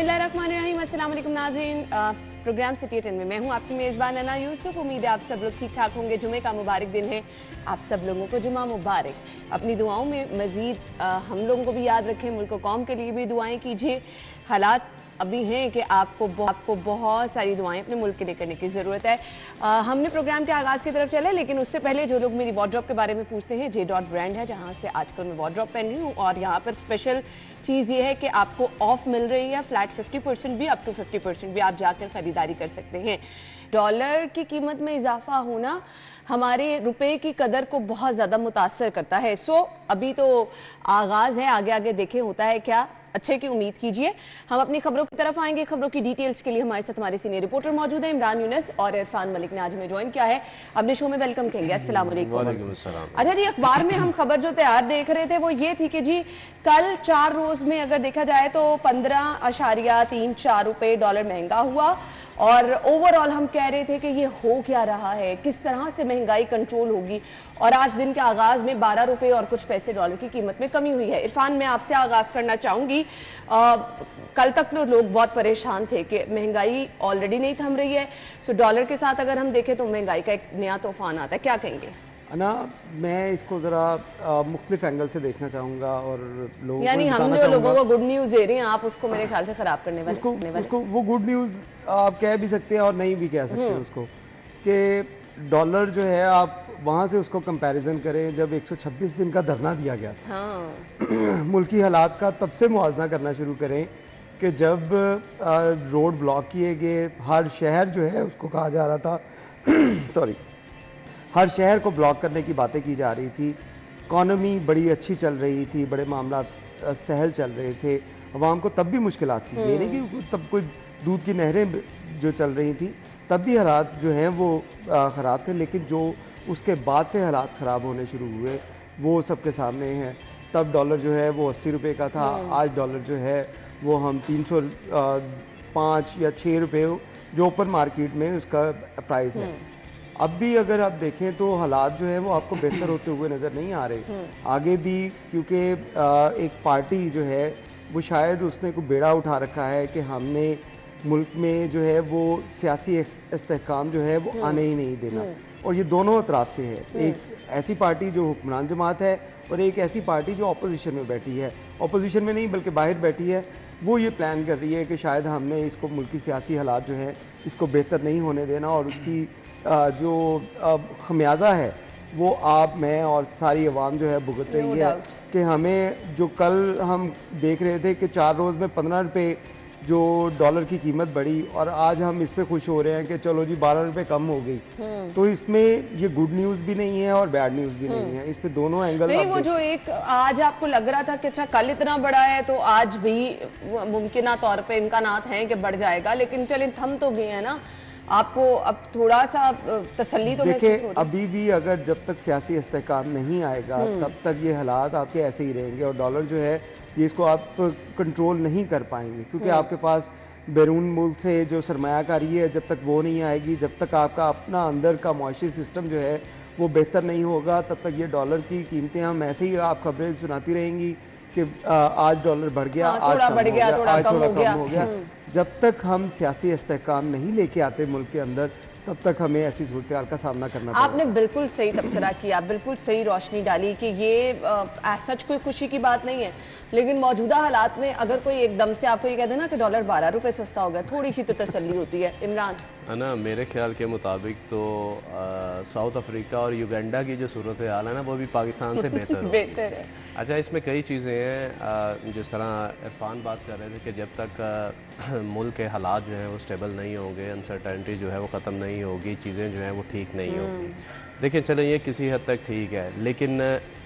बिस्मिल्लाहिर्रहमानिर्रहीम। अस्सलाम वालेकुम नाज़रीन। प्रोग्राम सिटी 10 में मैं हूं आपकी मेज़बान अना यूसुफ। उम्मीद है आप सब लोग ठीक ठाक होंगे। जुमे का मुबारक दिन है, आप सब लोगों को जुमा मुबारक। अपनी दुआओं में मज़ीद हम लोगों को भी याद रखें, मुल्क कौम के लिए भी दुआएं कीजिए। हालात अभी हैं कि आपको बहुत सारी दुआएं अपने मुल्क के लिए करने की ज़रूरत है। हमने प्रोग्राम के आगाज़ की तरफ चले, लेकिन उससे पहले जो लोग मेरी वार्डरोब के बारे में पूछते हैं, जे डॉट ब्रांड है जहाँ से आजकल मैं वार्डरोब पहन रही हूँ, और यहाँ पर स्पेशल चीज़ ये है कि आपको ऑफ मिल रही है, फ्लैट 50% भी, अप टू 50% भी आप जाकर ख़रीदारी कर सकते हैं। डॉलर की कीमत में इजाफा होना हमारे रुपए की कदर को बहुत ज़्यादा मुतासर करता है। सो अभी तो आगाज़ है, आगे आगे देखें होता है क्या। अच्छे की उम्मीद कीजिए। हम अपनी खबरों की तरफ आएंगे। खबरों की डिटेल्स के लिए हमारे साथ हमारे सीनियर रिपोर्टर मौजूद है, इमरान यूनुस और इरफान मलिक ने आज हमें ज्वाइन किया है। अपने शो में वेलकम कहेंगे। अस्सलाम वालेकुम। अच्छा जी, अखबार में हम खबर जो तैयार देख रहे थे वो ये थी कि जी कल 4 रोज में अगर देखा जाए तो 15.34 रुपए डॉलर महंगा हुआ, और ओवरऑल हम कह रहे थे कि ये हो क्या रहा है, किस तरह से महंगाई कंट्रोल होगी। और आज दिन के आगाज में 12 रुपए और कुछ पैसे डॉलर की कीमत में कमी हुई है। इरफान, मैं आपसे आगाज करना चाहूंगी। कल तक तो लोग बहुत परेशान थे कि महंगाई ऑलरेडी नहीं थम रही है, सो डॉलर के साथ अगर हम देखें तो महंगाई का एक नया तूफान आता है, क्या कहेंगे? ना, मैं इसको ज़रा मुख्तलिफ एंगल से देखना चाहूँगा और लोगों यानी हम जो लोगों को गुड न्यूज़ दे रहे हैं, आप उसको मेरे ख्याल से ख़राब करने वाले उसको वो गुड न्यूज़ आप कह भी सकते हैं और नहीं भी कह सकते उसको, कि डॉलर जो है आप वहाँ से उसको कंपैरिजन करें जब 126 दिन का धरना दिया गया था। हाँ। मुल्की हालात का तब से मुआवजा करना शुरू करें कि जब रोड ब्लॉक किए गए, हर शहर जो है उसको कहा जा रहा था सॉरी, हर शहर को ब्लॉक करने की बातें की जा रही थी। इकॉनमी बड़ी अच्छी चल रही थी, बड़े मामला सहल चल रहे थे, अवाम को तब भी मुश्किलात थी। ये नहीं कि तब कोई दूध की नहरें जो चल रही थी, तब भी हालात जो हैं वो ख़राब थे, लेकिन जो उसके बाद से हालात ख़राब होने शुरू हुए वो सबके सामने हैं। तब डॉलर जो है वो 80 रुपये का था, आज डॉलर जो है वो हम 305 या 6 रुपये जो ओपन मार्केट में उसका प्राइस है। अब भी अगर आप देखें तो हालात जो है वो आपको बेहतर होते हुए नज़र नहीं आ रहे आगे भी, क्योंकि एक पार्टी जो है वो शायद उसने कोई बेड़ा उठा रखा है कि हमने मुल्क में जो है वो सियासी इस्तेहकाम जो है वो आने ही नहीं देना, और ये दोनों अतराफ से है। एक ऐसी पार्टी जो हुक्मरान जमात है और एक ऐसी पार्टी जो अपोजिशन में बैठी है, अपोजिशन में नहीं बल्कि बाहर बैठी है। वो ये प्लान कर रही है कि शायद हमने इसको मुल्की सियासी हालात जो है इसको बेहतर नहीं होने देना, और उसकी जो खमियाजा है वो आप, मैं और सारी अवाम जो है भुगत रही है। कि हमें जो कल हम देख रहे थे कि 4 रोज़ में 15 रुपये जो डॉलर की कीमत बढ़ी, और आज हम इस पे खुश हो रहे हैं कि चलो जी 12 रुपये कम हो गई, तो इसमें ये गुड न्यूज़ भी नहीं है और बैड न्यूज़ भी नहीं है। इस पे दोनों एंगल नहीं, वो जो एक आज आपको लग रहा था कि अच्छा कल इतना बड़ा है तो आज भी मुमकिन तौर पे इम्कानात हैं कि बढ़ जाएगा, लेकिन चले थम तो गए हैं ना। आपको अब थोड़ा सा तसल्ली तो महसूस हो रही है? अभी भी अगर जब तक सियासी इस्तेहकाम नहीं आएगा तब तक ये हालात आपके ऐसे ही रहेंगे, और डॉलर जो है ये इसको आप कंट्रोल नहीं कर पाएंगे, क्योंकि आपके पास बैरून मुल्क से जो सरमायाकारी है जब तक वो नहीं आएगी, जब तक आपका अपना अंदर का मुआशी सिस्टम जो है वो बेहतर नहीं होगा, तब तक ये डॉलर की कीमतें हम ऐसे ही आप खबरें सुनाती रहेंगी कि आज डॉलर बढ़ गया, आज थोड़ा बढ़ गया, थोड़ा कम हो गया। जब तक हम सियासी इस्तेहकाम नहीं लेके आते मुल्क के अंदर, तब तक हमें ऐसी सूरत हाल का सामना करना पड़ेगा। आपने बिल्कुल सही तबसरा किया, बिल्कुल सही रोशनी डाली कि ये सच कोई खुशी की बात नहीं है, लेकिन मौजूदा हालात में अगर कोई एकदम से आपको ये कह देना कि डॉलर 12 रुपये सस्ता हो गया, थोड़ी सी तो तसल्ली होती है। इमरान, है ना, मेरे ख्याल के मुताबिक तो साउथ अफ्रीका और युगांडा की जो सूरत हाल है ना वो भी पाकिस्तान से बेहतर है। अच्छा, इसमें कई चीज़ें हैं, जिस तरह इरफान बात कर रहे थे कि जब तक मुल्क के हालात जो हैं वो स्टेबल नहीं होंगे, अनसर्टेनिटी जो है वो ख़त्म नहीं होगी, चीज़ें जो हैं वो ठीक नहीं होंगी। देखिए, चलें ये किसी हद तक ठीक है, लेकिन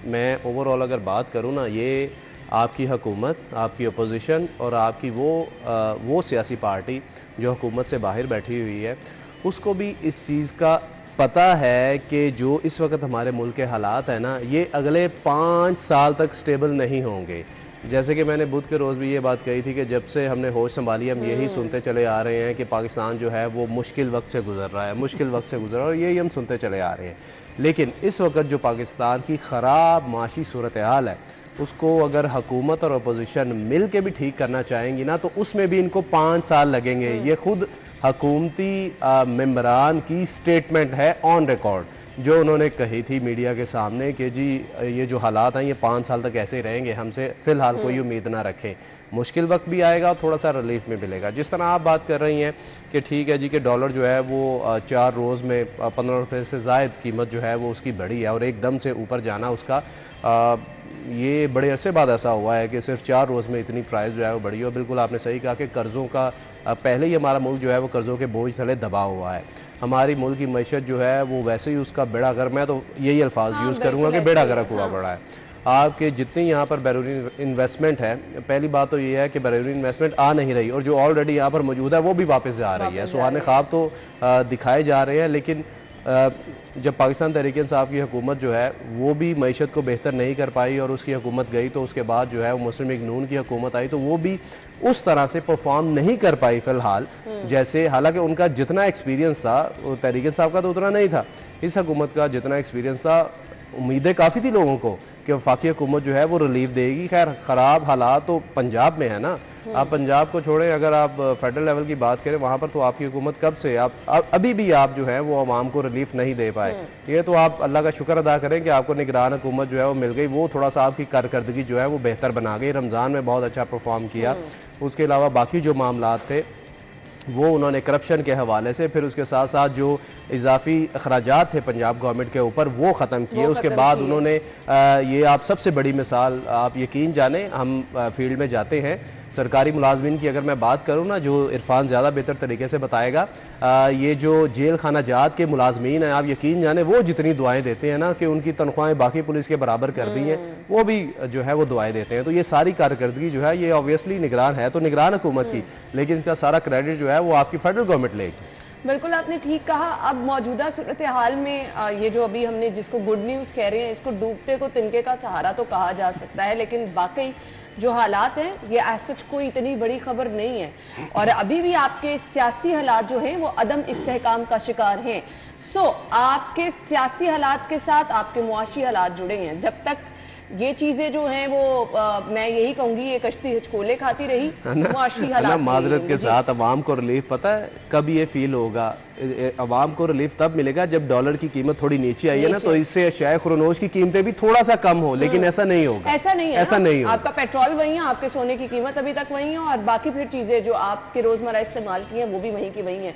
मैं ओवरऑल अगर बात करूँ ना, ये आपकी हुकूमत, आपकी अपोजिशन और आपकी वो सियासी पार्टी जो हुकूमत से बाहर बैठी हुई है, उसको भी इस चीज़ का पता है कि जो इस वक्त हमारे मुल्क के हालात हैं ना, ये अगले 5 साल तक स्टेबल नहीं होंगे। जैसे कि मैंने बुध के रोज़ भी ये बात कही थी कि जब से हमने होश संभाली हम यही सुनते चले आ रहे हैं कि पाकिस्तान जो है वो मुश्किल वक्त से गुजर रहा है, मुश्किल वक्त से गुजर रहा है, और यही हम सुनते चले आ रहे हैं। लेकिन इस वक्त जो पाकिस्तान की ख़राब माशी सूरत हाल है उसको अगर हुकूमत और अपोजिशन मिल के भी ठीक करना चाहेंगी ना, तो उसमें भी इनको 5 साल लगेंगे। ये खुद हुकूमती मेंबरान की स्टेटमेंट है ऑन रिकॉर्ड, जो उन्होंने कही थी मीडिया के सामने कि जी ये जो हालात हैं ये 5 साल तक ऐसे ही रहेंगे, हमसे फ़िलहाल कोई उम्मीद ना रखें, मुश्किल वक्त भी आएगा और थोड़ा सा रिलीफ में मिलेगा। जिस तरह आप बात कर रही हैं कि ठीक है जी कि डॉलर जो है वो 4 रोज़ में 15 रुपये से ज़ायद कीमत जो है वो उसकी बढ़ी है और एकदम से ऊपर जाना उसका ये बड़े अरसे बाद ऐसा हुआ है कि सिर्फ 4 रोज़ में इतनी प्राइस जो है वो बढ़ी है। और बिल्कुल आपने सही कहा कि कर्ज़ों का पहले ही हमारा मुल्क जो है वो कर्ज़ों के बोझ तले दबा हुआ है। हमारी मुल्क की मैशत जो है वो वैसे ही उसका बेड़ा गर्क, मैं तो यही अल्फाज यूज़ करूँगा कि बेड़ा गर्क हुआ पड़ा है। आपके जितनी यहाँ पर बैरूनी इन्वेस्टमेंट है, पहली बात तो ये है कि बैरूनी इन्वेस्टमेंट आ नहीं रही और जो ऑलरेडी यहाँ पर मौजूद है वो भी वापस जा रही है। सुहाने ख्वाब तो दिखाए जा रहे हैं, लेकिन जब पाकिस्तान तहरीक इंसाफ की हुकूमत जो है वो भी मईशत को बेहतर नहीं कर पाई और उसकी हुकूमत गई, तो उसके बाद जो है वो मुस्लिम लीग नून की हुकूमत आई तो वो भी उस तरह से परफॉर्म नहीं कर पाई फ़िलहाल जैसे, हालांकि उनका जितना एक्सपीरियंस था वो तहरीक इंसाफ का तो उतना नहीं था, इस हुकूमत का जितना एक्सपीरियंस था उम्मीदें काफ़ी थी लोगों को कि वफाकी हुकूमत जो है वो रिलीफ देगी। खैर ख़राब हालात तो पंजाब में है ना, आप पंजाब को छोड़ें, अगर आप फेडरल लेवल की बात करें वहाँ पर तो आपकी हुकूमत कब से आप अभी भी आप जो है वो आवाम को रिलीफ नहीं दे पाए। ये तो आप अल्लाह का शुक्र अदा करें कि आपको निगरान हुकूमत जो है वो मिल गई, वो थोड़ा सा आपकी कारकर्दगी जो है वो बेहतर बना गई। रमज़ान में बहुत अच्छा परफॉर्म किया, उसके अलावा बाकी जो मामलात थे वो उन्होंने करप्शन के हवाले से, फिर उसके साथ साथ जो इजाफी अखराजात थे पंजाब गवर्नमेंट के ऊपर वो ख़त्म किए। उसके बाद उन्होंने ये आप सबसे बड़ी मिसाल आप यकीन जाने, हम फील्ड में जाते हैं, सरकारी मुलाजमीन की अगर मैं बात करूँ ना, जो इरफान ज़्यादा बेहतर तरीके से बताएगा, ये जो जेल खाना जात के मुलाजमीन हैं, आप यकीन जाने वो जितनी दुआएं देते हैं ना कि उनकी तनख्वाहें बाकी पुलिस के बराबर कर दी हैं, वो भी जो है वो दुआएं देते हैं। तो ये सारी कारकर्दगी जो है ये ऑब्वियसली निगरान है तो निगरान हुकूमत की, लेकिन इसका सारा क्रेडिट जो है वो आपकी फेडरल गवर्नमेंट लेगी। बिल्कुल आपने ठीक कहा। अब मौजूदा सूरत हाल में ये जो अभी हमने जिसको गुड न्यूज़ कह रहे हैं, इसको डूबते को तिनके का सहारा तो कहा जा सकता है, लेकिन वाकई जो हालात हैं ये एज कोई इतनी बड़ी खबर नहीं है और अभी भी आपके सियासी हालात जो हैं वो अदम इस्तेहकाम का शिकार हैं। आपके सियासी हालात के साथ आपके मुआशी हालात जुड़े हैं। जब तक ये चीजें जो हैं वो मैं यही कहूंगी ये कश्ती हिचकोले खाती रही, मुआशी हालात माजरत के साथ अवाम को रिलीफ पता है कब ये फील होगा, अवाम को रिलीफ तब मिलेगा जब डॉलर की कीमत थोड़ी नीचे आई है ना, तो इससे अशियाए खुरनोश की कीमतें भी थोड़ा सा कम हो, लेकिन ऐसा नहीं होगा, ऐसा नहीं है, ऐसा नहीं होगा। आपका पेट्रोल वही है, आपके सोने की कीमत अभी तक वही है और बाकी फिर चीजें जो आपके रोजमर्रा इस्तेमाल की हैं वो भी वहीं की वहीं हैं।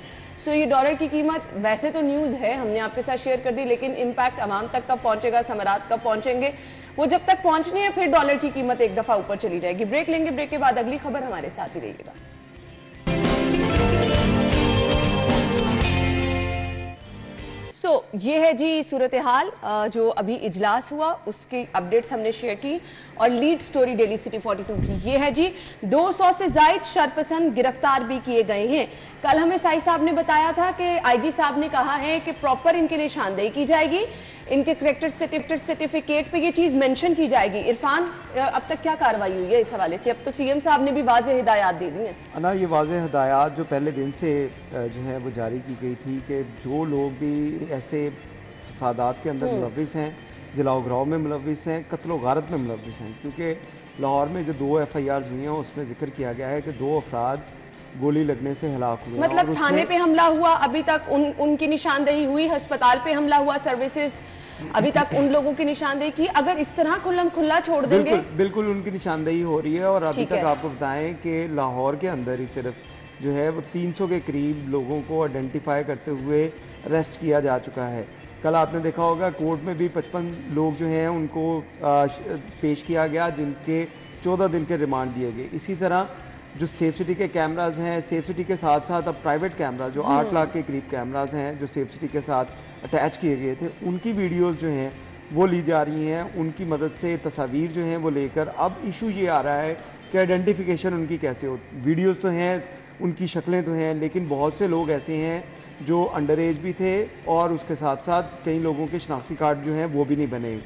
ये डॉलर की कीमत वैसे तो न्यूज़ है, हमने आपके साथ शेयर कर दी, लेकिन इम्पैक्ट आवाम तक कब पहुंचेगा, समरात कब पहुंचेंगे, वो जब तक पहुंचने हैं फिर डॉलर की कीमत एक दफा ऊपर चली जाएगी। ब्रेक लेंगे, ब्रेक के बाद अगली खबर हमारे साथ ही रहिएगा। ये है जी सूरत हाल जो अभी इजलास हुआ उसकी अपडेट्स हमने शेयर की और लीड स्टोरी डेली सिटी 42 की ये है जी 200 से जायद शरपसंद गिरफ्तार भी किए गए हैं। कल हमें साई साहब ने बताया था कि आईजी साहब ने कहा है कि प्रॉपर इनकी निशानदेही की जाएगी, इनके करेक्टर सर्टिफिकेट पे ये चीज मेंशन की जाएगी। इरफान, अब तक क्या कार्रवाई हुई है इस हवाले से? अब तो सीएम साहब ने भी वाज़ेह हिदायत दे दी हैं ना। ये वाज़ेह हिदायत जो पहले दिन से जो है वो जारी की गई थी कि जो लोग भी ऐसे फसादात के अंदर मुलविस हैं, जलाओ घराव में मुलविस हैं, कत्लो गारत में मुलविस हैं, क्योंकि लाहौर में जो 2 FIRs हुई हैं उसमें जिक्र किया गया है कि 2 अफराद गोली लगने से हलाक हुए। मतलब थाने पे हमला हुआ, अभी तक उनकी निशानदेही हुई, अस्पताल पे हमला हुआ, सर्विसेज अभी तक उन लोगों की निशानदेही की। अगर इस तरह खुल्लम खुल्ला छोड़ देंगे, बिल्कुल उनकी निशानदेही हो रही है। और अभी तक आपको बताएं कि लाहौर के अंदर ही सिर्फ जो है वो 300 के करीब लोगों को आइडेंटिफाई करते हुए अरेस्ट किया जा चुका है। कल आपने देखा होगा कोर्ट में भी 55 लोग जो हैं उनको पेश किया गया, जिनके 14 दिन के रिमांड दिए गए। इसी तरह जो सेफ सिटी के कैमराज हैं, सेफ सिटी के साथ साथ अब प्राइवेट कैमरा जो 8 लाख के करीब कैमराज हैं जो सेफ सिटी के साथ अटैच किए गए थे, उनकी वीडियोस जो हैं वो ली जा रही हैं। उनकी मदद से तस्वीर जो हैं वो लेकर अब इशू ये आ रहा है कि आइडेंटिफिकेशन उनकी कैसे हो। वीडियोस तो हैं, उनकी शक्लें तो हैं, लेकिन बहुत से लोग ऐसे हैं जो अंडर एज भी थे और उसके साथ साथ कई लोगों के शनाख्ती कार्ड जो हैं वो भी नहीं बने।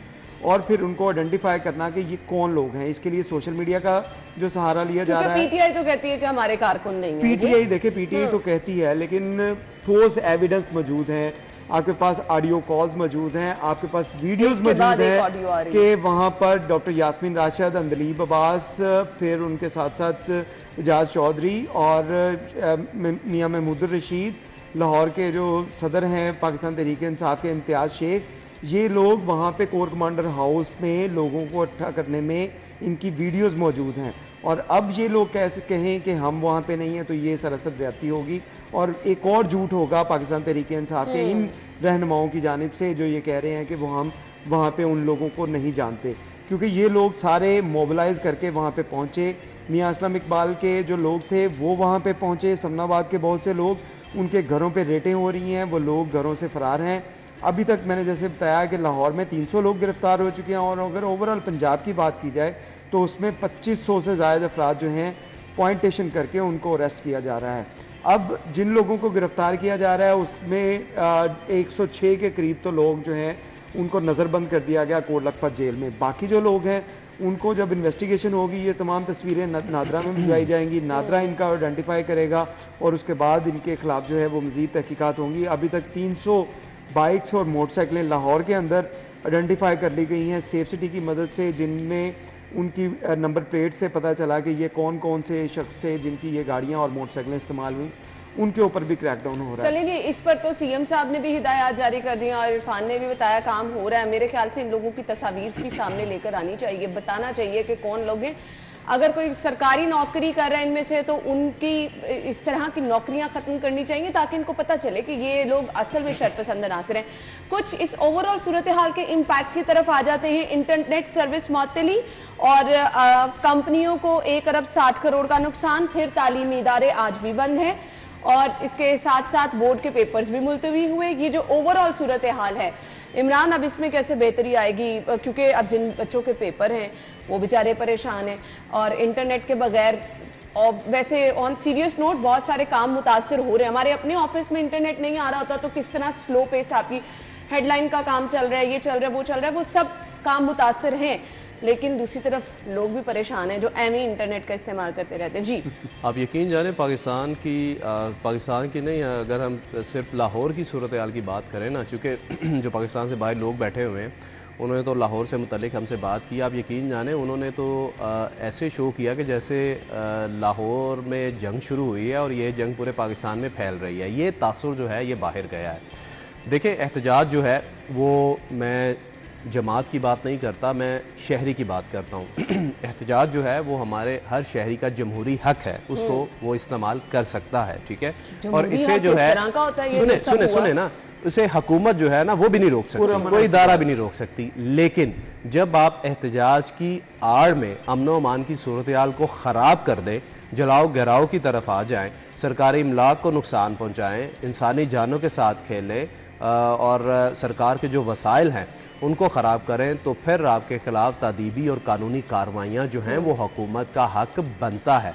और फिर उनको आइडेंटिफाई करना कि ये कौन लोग हैं, इसके लिए सोशल मीडिया का जो सहारा लिया जा रहा है। पीटीआई तो कहती है कि हमारे कारकुन नहीं है। पीटीआई देखे, पीटीआई तो कहती है, लेकिन ठोस एविडेंस मौजूद हैं। आपके पास ऑडियो कॉल्स मौजूद हैं, आपके पास वीडियोस मौजूद हैं कि वहाँ पर डॉक्टर यास्मीन राशिद, अंदलीब अब्बास, फिर उनके साथ साथ एजाज चौधरी और मियां महमूदुर रशीद, लाहौर के जो सदर हैं पाकिस्तान तहरीक इंसाफ के इम्तियाज़ शेख, ये लोग वहाँ पे कोर कमांडर हाउस में लोगों को इकट्ठा करने में इनकी वीडियोस मौजूद हैं। और अब ये लोग कैसे कहें कि हम वहाँ पे नहीं हैं, तो ये सरासर ज़्यादती होगी और एक और झूठ होगा पाकिस्तान तहरीक इंसाफ के इन रहनुमाओं की जानिब से जो ये कह रहे हैं कि वो हम वहाँ पे उन लोगों को नहीं जानते, क्योंकि ये लोग सारे मोबिलाइज करके वहाँ पे पहुँचे। मियाँ असलम इकबाल के जो लोग थे वो वहाँ पे पहुँचे, समनाबाद के बहुत से लोग, उनके घरों पे रेटें हो रही हैं, वो लोग घरों से फ़रार हैं। अभी तक मैंने जैसे बताया कि लाहौर में 300 लोग गिरफ्तार हो चुके हैं और अगर ओवरऑल पंजाब की बात की जाए तो उसमें 2500 से ज़्यादा अफराद जो हैं पॉइंटेशन करके उनको अरेस्ट किया जा रहा है। अब जिन लोगों को गिरफ्तार किया जा रहा है उसमें 106 के करीब तो लोग जो हैं उनको नज़रबंद कर दिया गया कोट लखपत जेल में। बाकी जो लोग हैं उनको जब इन्वेस्टिगेशन होगी ये तमाम तस्वीरें नादरा में भिजवाई जाएंगी, नादरा इनका आइडेंटिफाई करेगा और उसके बाद इनके खिलाफ जो है वो मज़ीद तहकीकात होंगी। अभी तक 300 बाइक्स और मोटरसाइकिलें लाहौर के अंदर आइडेंटिफाई कर ली गई हैं सेफ सिटी की मदद से, जिनमें उनकी नंबर प्लेट से पता चला कि ये कौन कौन से शख्स से जिनकी ये गाड़ियाँ और मोटरसाइकिलें इस्तेमाल हुई, उनके ऊपर भी क्रैकडाउन हो रहा है। चलिए, इस पर तो सीएम साहब ने भी हिदायत जारी कर दी और इरफान ने भी बताया काम हो रहा है। मेरे ख्याल से इन लोगों की तस्वीर भी सामने लेकर आनी चाहिए, बताना चाहिए कि कौन लोग हैं। अगर कोई सरकारी नौकरी कर रहा है इनमें से तो उनकी इस तरह की नौकरियां खत्म करनी चाहिए ताकि इनको पता चले कि ये लोग असल में शरपसंद नासिर हैं। कुछ इस ओवरऑल सूरत हाल के इम्पैक्ट की तरफ आ जाते हैं। इंटरनेट सर्विस मुअत्तली और कंपनियों को 1 अरब 60 करोड़ का नुकसान, फिर तालीमी इदारे आज भी बंद हैं और इसके साथ साथ बोर्ड के पेपर्स भी मुलतवी हुए। ये जो ओवरऑल सूरत हाल है, इमरान अब इसमें कैसे बेहतरी आएगी, क्योंकि अब जिन बच्चों के पेपर हैं वो बेचारे परेशान हैं और इंटरनेट के बगैर, और वैसे ऑन सीरियस नोट बहुत सारे काम मुतासर हो रहे हैं। हमारे अपने ऑफिस में इंटरनेट नहीं आ रहा होता तो किस तरह स्लो पेस्ट आपकी हेडलाइन का काम चल रहा है, ये चल रहा है, वो चल रहा है, वो सब काम मुतासर हैं। लेकिन दूसरी तरफ लोग भी परेशान हैं जो एम इंटरनेट का इस्तेमाल करते रहते हैं। जी, आप यकीन जाने पाकिस्तान की नहीं, अगर हम सिर्फ लाहौर की सूरत हाल की बात करें ना, चूँकि जो पाकिस्तान से बाहर लोग बैठे हुए हैं उन्होंने तो लाहौर से मुतल्लिक हमसे बात की। आप यकीन जाने उन्होंने तो ऐसे शो किया कि जैसे लाहौर में जंग शुरू हुई है और ये जंग पूरे पाकिस्तान में फैल रही है। ये तासुर जो है ये बाहर गया है। देखिए, एहतजाज जो है वो, मैं जमात की बात नहीं करता, मैं शहरी की बात करता हूँ। एहतजाज जो है वो हमारे हर शहरी का जमहूरी हक है, उसको वो इस्तेमाल कर सकता है, ठीक है। और इसे जो है, सुने ना, उसे हुकूमत जो है ना वो भी नहीं रोक सकती, कोई इदारा भी नहीं रोक सकती। लेकिन जब आप एहतजाज की आड़ में अमन व अमान की सूरत हाल को ख़राब कर दें, जलाओ गहराओ की तरफ आ जाएं, सरकारी इमलाक को नुकसान पहुँचाएँ, इंसानी जानों के साथ खेलें और सरकार के जो वसाइल हैं उनको ख़राब करें, तो फिर आपके ख़िलाफ़ तादीबी और कानूनी कार्रवाइयाँ जो हैं वो हुकूमत का हक बनता है।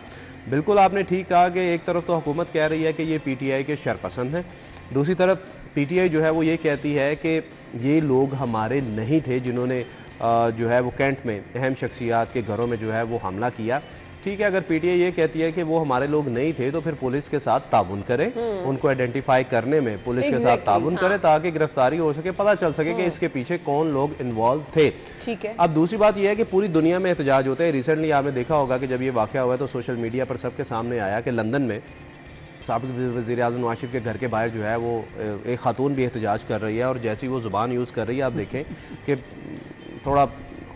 बिल्कुल आपने ठीक कहा कि एक तरफ तो हुकूमत कह रही है कि ये PTI के शरपसंद हैं, दूसरी तरफ PTI जो है वो ये कहती है कि ये लोग हमारे नहीं थे जिन्होंने जो है वो कैंट में अहम शख्सियात के घरों में जो है वो हमला किया। ठीक है, अगर PTI ये कहती है कि वो हमारे लोग नहीं थे तो फिर पुलिस के साथ ताउन करें, उनको आइडेंटिफाई करने में पुलिस के साथ ताउन करें ताकि गिरफ्तारी हो सके, पता चल सके कि इसके पीछे कौन लोग इन्वॉल्व थे। ठीक है। अब दूसरी बात यह है कि पूरी दुनिया में एहतजाज होते हैं। रिसेंटली आपने देखा होगा कि जब ये वाक़या हुआ तो सोशल मीडिया पर सबके सामने आया कि लंदन में साबिक़ वज़ीर-ए-आज़म नवाज़ शरीफ के घर के बाहर जो है वो एक खातून भी एहतजाज कर रही है और जैसी वो ज़ुबान यूज़ कर रही है आप देखें कि थोड़ा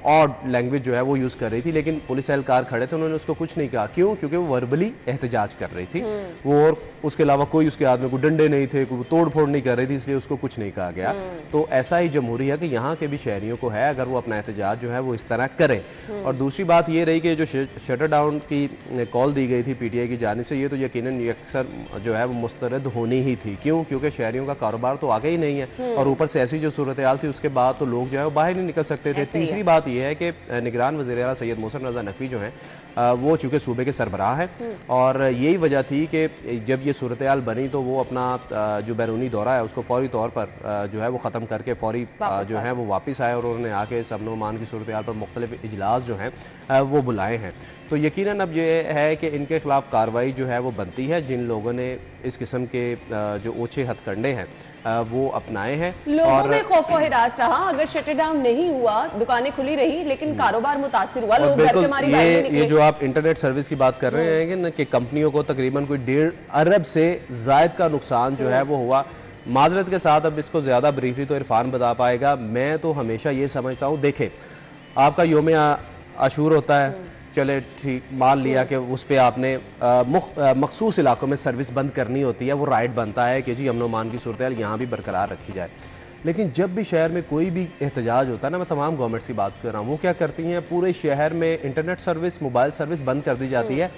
ऑड लैंग्वेज जो है वो यूज़ कर रही थी, लेकिन पुलिस एहलकार खड़े थे, उन्होंने उसको कुछ नहीं कहा। क्यों? क्योंकि वो वर्बली एहतजाज कर रही थी वो, और उसके अलावा कोई उसके हाथ में कोई डंडे नहीं थे, कोई तोड़ फोड़ नहीं कर रही थी, इसलिए उसको कुछ नहीं कहा गया। तो ऐसा ही जमहूरी है कि यहाँ के भी शहरियों को है अगर वो अपना एहतजाज जो है वो इस तरह करें। और दूसरी बात ये रही कि जो शटर डाउन की कॉल दी गई थी PTI की जानिब से, ये तो यकीनन अक्सर जो है वो मुस्तरद होनी ही थी। क्यों? क्योंकि शहरियों का कारोबार तो आगे ही नहीं है और ऊपर से ऐसी जो सूरत हाल थी उसके बाद तो लोग जो है वो बाहर नहीं निकल सकते थे। तीसरी बात ये है कि निगरान वज़ीर आला सैयद मोहसिन रज़ा नकवी जो हैं वो चूँकि सूबे के सरबराह हैं और यही वजह थी कि जब ये सूरत हाल बनी तो वो अपना जो बैरूनी दौरा है उसको फौरी तौर पर जो है वो ख़त्म करके फौरी जो है वो वापस आए और उन्होंने आके अमन ओमान की सूरत हाल पर मुख्तलिफ इजलास जो हैं वो बुलाए हैं। तो यकीनन अब ये है कि इनके खिलाफ कार्रवाई जो है वो बनती है जिन लोगों ने इस किस्म के जो ओछे हथकंडे हैं वो अपनाए हैं। लोगों और में खौफ व हिरास रहा, अगर शट डाउन नहीं हुआ, दुकानें खुली रही लेकिन कारोबार मुतासिर हुआ, लोग घर के मारी बाहर नहीं निकले। ये जो आप इंटरनेट सर्विस की बात कर रहे हैं कि कंपनियों को तकरीबन कोई 1.5 अरब से जायद का नुकसान जो है वो हुआ। माजरत के साथ अब इसको ज़्यादा ब्रीफली तो इरफान बता पाएगा। मैं तो हमेशा ये समझता हूँ, देखें आपका योम आशूर होता है, चले ठीक मान लिया कि उस पर आपने मखसूस इलाकों में सर्विस बंद करनी होती है, वो राइट बनता है कि जी अमन ओमान की सूरत हाल यहाँ भी बरकरार रखी जाए। लेकिन जब भी शहर में कोई भी एहतजाज होता है ना, मैं तमाम गवर्नमेंट्स की बात कर रहा हूँ, वो क्या करती हैं, पूरे शहर में इंटरनेट सर्विस, मोबाइल सर्विस बंद कर दी जाती है।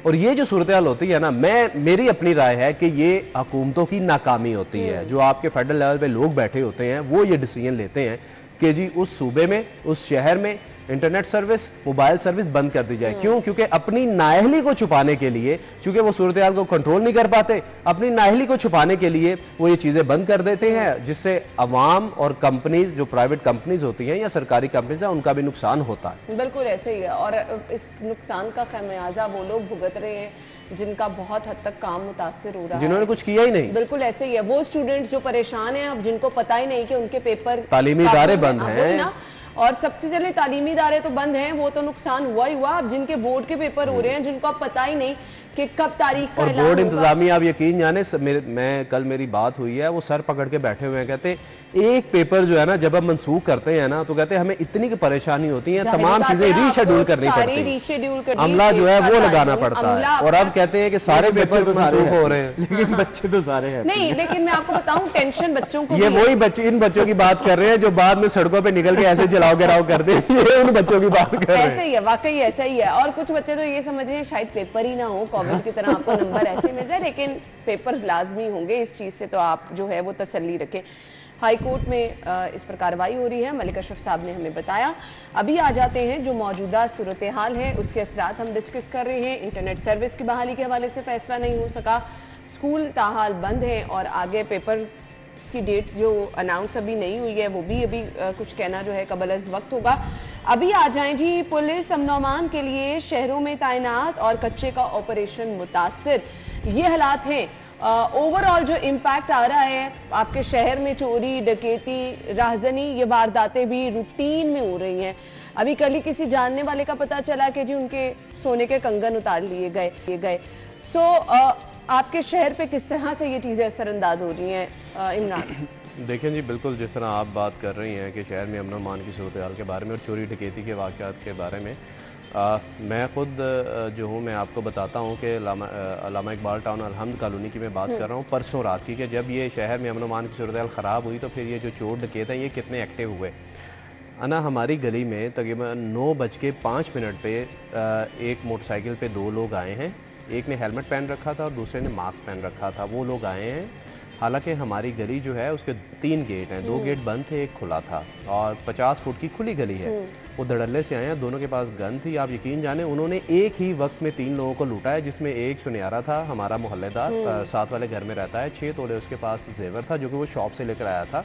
और ये जो सूरत हाल होती है ना, मेरी अपनी राय है कि ये हुकूमतों की नाकामी होती है। जो आपके फेडरल लेवल पे लोग बैठे होते हैं वो ये डिसीजन लेते हैं कि जी उस सूबे में, उस शहर में इंटरनेट सर्विस, मोबाइल सर्विस बंद कर दी जाए। क्यों? क्योंकि अपनी नाअहली को छुपाने के लिए, चूंकि वो सूरत हाल को कंट्रोल नहीं कर पाते, अपनी नाअहली को छुपाने के लिए वो ये चीज़ें बंद कर देते हैं, जिससे अवाम और कंपनीज, जो प्राइवेट कंपनीज होती हैं या सरकारी कंपनीज हैं, उनका भी नुकसान होता है। बिल्कुल ऐसे ही है और इस नुकसान का खमियाजा वो लोग भुगत रहे हैं जिनका बहुत हद तक काम मुतासिर हो रहा है, जिन्होंने कुछ किया ही नहीं। बिल्कुल ऐसे ही है। वो स्टूडेंट्स जो परेशान हैं, अब जिनको पता ही नहीं कि उनके पेपर, तालीमी इदारे बंद हैं, और सबसे पहले तालीमी इदारे तो बंद हैं, वो तो नुकसान हुआ ही हुआ। अब जिनके बोर्ड के पेपर हो रहे हैं, जिनको अब पता ही नहीं कि कब तारीख का और ऐलान बोर्ड होगा। इंतजामिया, आप यकीन जाने, मैं कल मेरी बात हुई है, वो सर पकड़ के बैठे हुए हैं, कहते एक पेपर जो है ना जब हम मंसूख करते हैं ना तो कहते हैं हमें इतनी की परेशानी होती है, तमाम चीजें रीशेड्यूल करनी पड़ती है, अमला जो है वो लगाना पड़ता है। और अब कहते हैं कि सारे पेपर मंसूख हो रहे हैं, लेकिन बच्चे तो सारे हैं नहीं। लेकिन मैं आपको बताऊं, टेंशन बच्चों को, ये वही बच्चे, इन बच्चों की बात कर रहे हैं जो बाद में सड़कों पे निकल के ऐसे जलाओ गिराओ करते हैं, ये उन बच्चों की बात कर रहे हैं। ऐसे ही है, वाकई ऐसा ही है। और कुछ बच्चे तो ये समझ रहे हैं शायद पेपर ही ना हो, कॉलेज की तरह आपको नंबर ऐसे मिल जाए, लेकिन पेपर लाजमी होंगे। इस चीज से तो आप जो है वो तसल्ली रखें। हाई कोर्ट में इस पर कार्रवाई हो रही है, मलिक अशरफ साहब ने हमें बताया। अभी आ जाते हैं जो मौजूदा सूरत हाल है, उसके असरात हम डिस्कस कर रहे हैं। इंटरनेट सर्विस की बहाली के हवाले से फैसला नहीं हो सका, स्कूल ताहाल बंद हैं और आगे पेपर की डेट जो अनाउंस अभी नहीं हुई है वो भी अभी कुछ कहना जो है कबल अज़ वक्त होगा। अभी आ जाएं जी, पुलिस अमन ओमान के लिए शहरों में तैनात और कच्चे का ऑपरेशन मुतासिर, ये हालात हैं। ओवरऑल जो इम्पैक्ट आ रहा है आपके शहर में, चोरी डकैती राहजनी ये वारदातें भी रूटीन में हो रही हैं। अभी कल ही किसी जानने वाले का पता चला कि जी उनके सोने के कंगन उतार लिए गए। सो आपके शहर पे किस तरह से ये चीज़ें असरअंदाज हो रही हैं इमरान? देखें जी, बिल्कुल जिस तरह आप बात कर रही हैं कि शहर में अमन ओमान की सूरत हाल के बारे में और चोरी डकैती के वाक़यात के बारे में, मैं ख़ुद जो हूँ मैं आपको बताता हूँ कि अल्लामा इकबाल टाउन अलहम्द कॉलोनी की मैं बात कर रहा हूँ परसों रात की, कि जब ये शहर में अमन ओमान की सूरत हाल ख़राब हुई तो फिर ये जो चोर डकैत हैं ये कितने एक्टिव हुए। अना हमारी गली में तकरीबन 9:05 पे एक मोटरसाइकिल पे 2 लोग आए हैं, एक ने हेलमेट पहन रखा था और दूसरे ने मास्क पहन रखा था। वो लोग आए हैं, हालांकि हमारी गली जो है उसके 3 गेट हैं, 2 गेट बंद थे, एक खुला था और 50 फुट की खुली गली है। वो धड़ल्ले से आए हैं, दोनों के पास गन थी। आप यकीन जाने उन्होंने एक ही वक्त में 3 लोगों को लूटा है, जिसमें एक सुनियारा था, हमारा मोहल्लेदार साथ वाले घर में रहता है, 6 तोले उसके पास जेवर था जो कि वो शॉप से लेकर आया था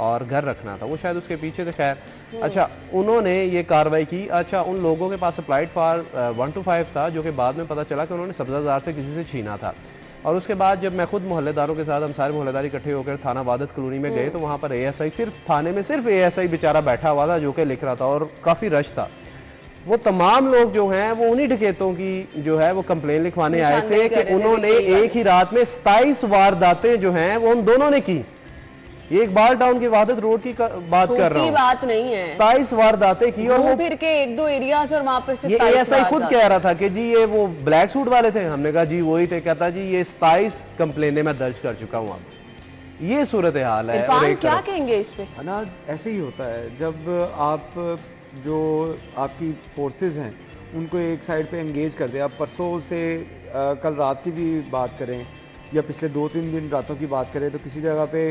और घर रखना था, वो शायद उसके पीछे थे। खैर अच्छा, उन्होंने ये कार्रवाई की। अच्छा, उन लोगों के पास अप्लाइड फॉर 125 था जो कि बाद में पता चला कि उन्होंने सब्ज़ाजार से किसी से छीना था। और उसके बाद जब मैं खुद मोहल्लेदारों के साथ, हम सारे मोहल्लेदार इकट्ठे होकर थाना वादत कॉलोनी में गए तो वहाँ पर ASI, सिर्फ थाने में सिर्फ ASI बेचारा बैठा हुआ था जो कि लिख रहा था और काफ़ी रश था। वो तमाम लोग जो हैं वो उन्हीं डकैतों की जो है वो कंप्लेन लिखवाने आए थे कि उन्होंने एक ही रात में 27 वारदातें जो हैं वो उन दोनों ने की। ये इकबाल टाउन की वहादत रोड की बात कर रहा हूँ, बात नहीं है, 27 वारदातें की। और वो फिर के 1-2 एरियाज और वहां पर से ये ASI खुद कह रहा था कि जी ये वो ब्लैक सूट वाले थे। हमने कहा जी वही थे। कहता जी ये 27 कंप्लेनें मैं दर्ज कर चुका हूँ। अब ये सूरत हाल है। और क्या कहेंगे इस पे? ना ऐसे ही होता है जब आप जो आपकी फोर्सेस हैं उनको एक साइड पे एंगेज कर दें। आप परसों से कल रात की भी बात करें या पिछले 2-3 दिन रातों की बात करें तो किसी जगह पे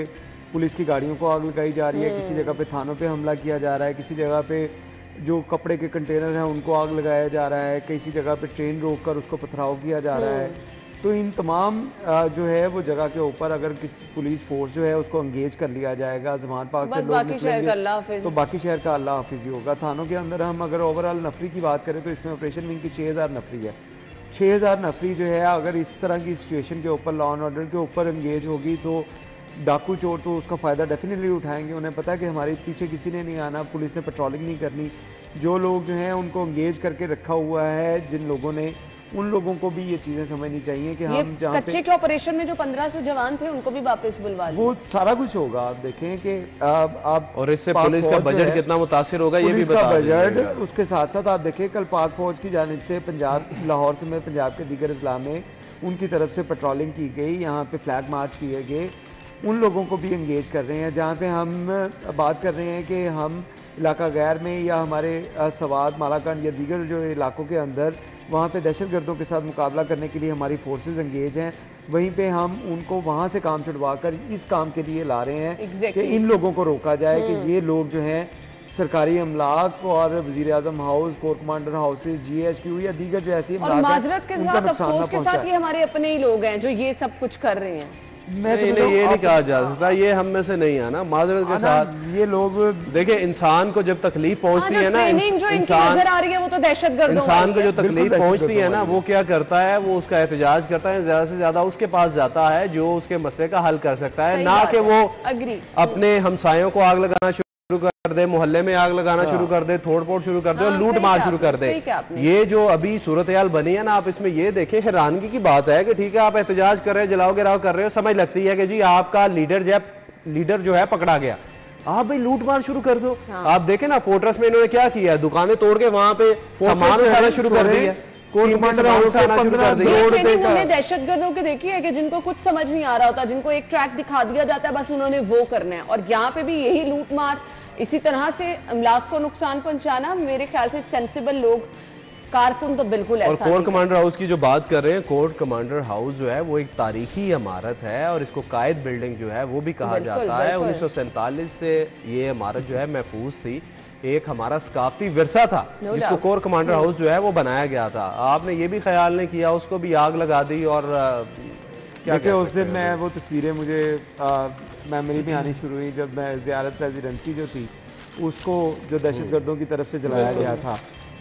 पुलिस की गाड़ियों को आग लगाई जा रही है, किसी जगह पे थानों पे हमला किया जा रहा है, किसी जगह पे जो कपड़े के कंटेनर हैं उनको आग लगाया जा रहा है, किसी जगह पे ट्रेन रोक कर उसको पथराव किया जा रहा है। तो इन तमाम जो है वो जगह के ऊपर अगर किसी पुलिस फोर्स जो है उसको एंगेज कर लिया जाएगा, ज़मान पार्क से लोग बाकी शहर का अल्लाह हाफिज़, तो बाकी शहर का अल्लाह हाफिज़ ही होगा। थानों के अंदर हम अगर ओवरऑल नफरी की बात करें तो इसमें ऑपरेशन विंग की 6000 नफरी है। 6000 नफरी जो है अगर इस तरह की सिचुएशन के ऊपर, लॉ एंड ऑर्डर के ऊपर एंगेज होगी तो डाकू चोर तो उसका फ़ायदा डेफिनेटली उठाएंगे। उन्हें पता है कि हमारे पीछे किसी ने नहीं आना, पुलिस ने पेट्रोलिंग नहीं करनी। जो लोग जो हैं उनको एंगेज करके रखा हुआ है जिन लोगों ने, उन लोगों को भी ये चीज़ें समझनी चाहिए कि हम जहाँ कच्चे के ऑपरेशन में जो 1500 जवान थे उनको भी वापस बुलवा लें। वो सारा कुछ होगा। आप देखें कि आप और इससे पुलिस का बजट कितना मुतासिर होगा ये भी पुलिस का बता बजट, दीजिएगा। उसके साथ साथ आप देखें कल पाक फौज की जानिब से पंजाब, लाहौर से में पंजाब के दीगर अजला में उनकी तरफ से पेट्रोलिंग की गई, यहाँ पे फ्लैग मार्च किए गए। उन लोगों को भी इंगेज कर रहे हैं। जहाँ पे हम बात कर रहे हैं कि हम इलाका गैर में या हमारे सवाद, मालाकंड या दीगर जो इलाकों के अंदर वहाँ पे दहशतगर्दों के साथ मुकाबला करने के लिए हमारी फोर्सेस एंगेज हैं, वहीं पे हम उनको वहाँ से काम छुड़वा कर इस काम के लिए ला रहे हैं कि इन लोगों को रोका जाए कि ये लोग जो हैं सरकारी अमलाक और वज़ीर आज़म house, core commander houses, GHQ या दीगर जो ऐसी और माजरत के साथ, अफसोस के साथ ये हमारे अपने ही लोग हैं जो ये सब कुछ कर रहे हैं। मैं नहीं, ये नहीं कहा जा सकता, ये हम में से नहीं है ना। माजरत के साथ ये लोग देखिए, इंसान को जब तकलीफ पहुंचती है ना, इंसान नजर आ रही है वो तो दहशतगर्दों, इंसान को जो तकलीफ पहुंचती है ना, वो क्या करता है, वो उसका एहतजाज करता है, ज्यादा से ज्यादा उसके पास जाता है जो उसके मसले का हल कर सकता है, ना कि वो अपने हमसायों को आग लगाना शुरू कर दे, मोहल्ले में आग लगाना शुरू कर दे, तोड़ फोड़ शुरू कर दे और लूट मार शुरू कर दे। ये जो अभी सूरत हाल बनी है ना, आप इसमें ये देखें, हैरानगी की बात है कि ठीक है आप एहतजाज कर रहे हो, जलाओ गिराओ कर रहे हो, समझ लगती है कि जी आपका लीडर जो है पकड़ा गया, आप भाई लूट मार शुरू कर दो। आप देखें ना फोर्ट्रेस में इन्होंने क्या किया है, दुकानें तोड़ के वहां पे सामान उठाना शुरू कर दिया, दहशतगर्दों के देखिए है कि जिनको कुछ समझ नहीं आ रहा होता, जिनको एक ट्रैक दिखा दिया जाता है, बस उन्होंने वो करना है। और यहाँ पे भी यही लूट मार, इसी तरह से अमलाक को नुकसान पहुंचाना, मेरे ख्याल से सेंसिबल लोग, कारकुन तो बिल्कुल ऐसा। और कोर कमांडर हाउस की जो बात कर रहे हैं, कोर कमांडर हाउस जो है वो एक तारीखी इमारत है और इसको कायद बिल्डिंग जो है वो भी कहा जाता है। 1947 से ये इमारत जो है महफूज थी, एक हमारा सकाफती विरसा था जिसको कोर कमांडर हाउस जो है वो बनाया गया था। आपने ये भी ख्याल नहीं किया, उसको भी आग लगा दी। और क्या कहते हैं, उस दिन मैं वो तस्वीरें मुझे मेमोरी में आनी शुरू हुई जब मैं ज़ियारत रेजिडेंसी जो थी उसको, जो दहशतगर्दों की तरफ से जलाया गया था,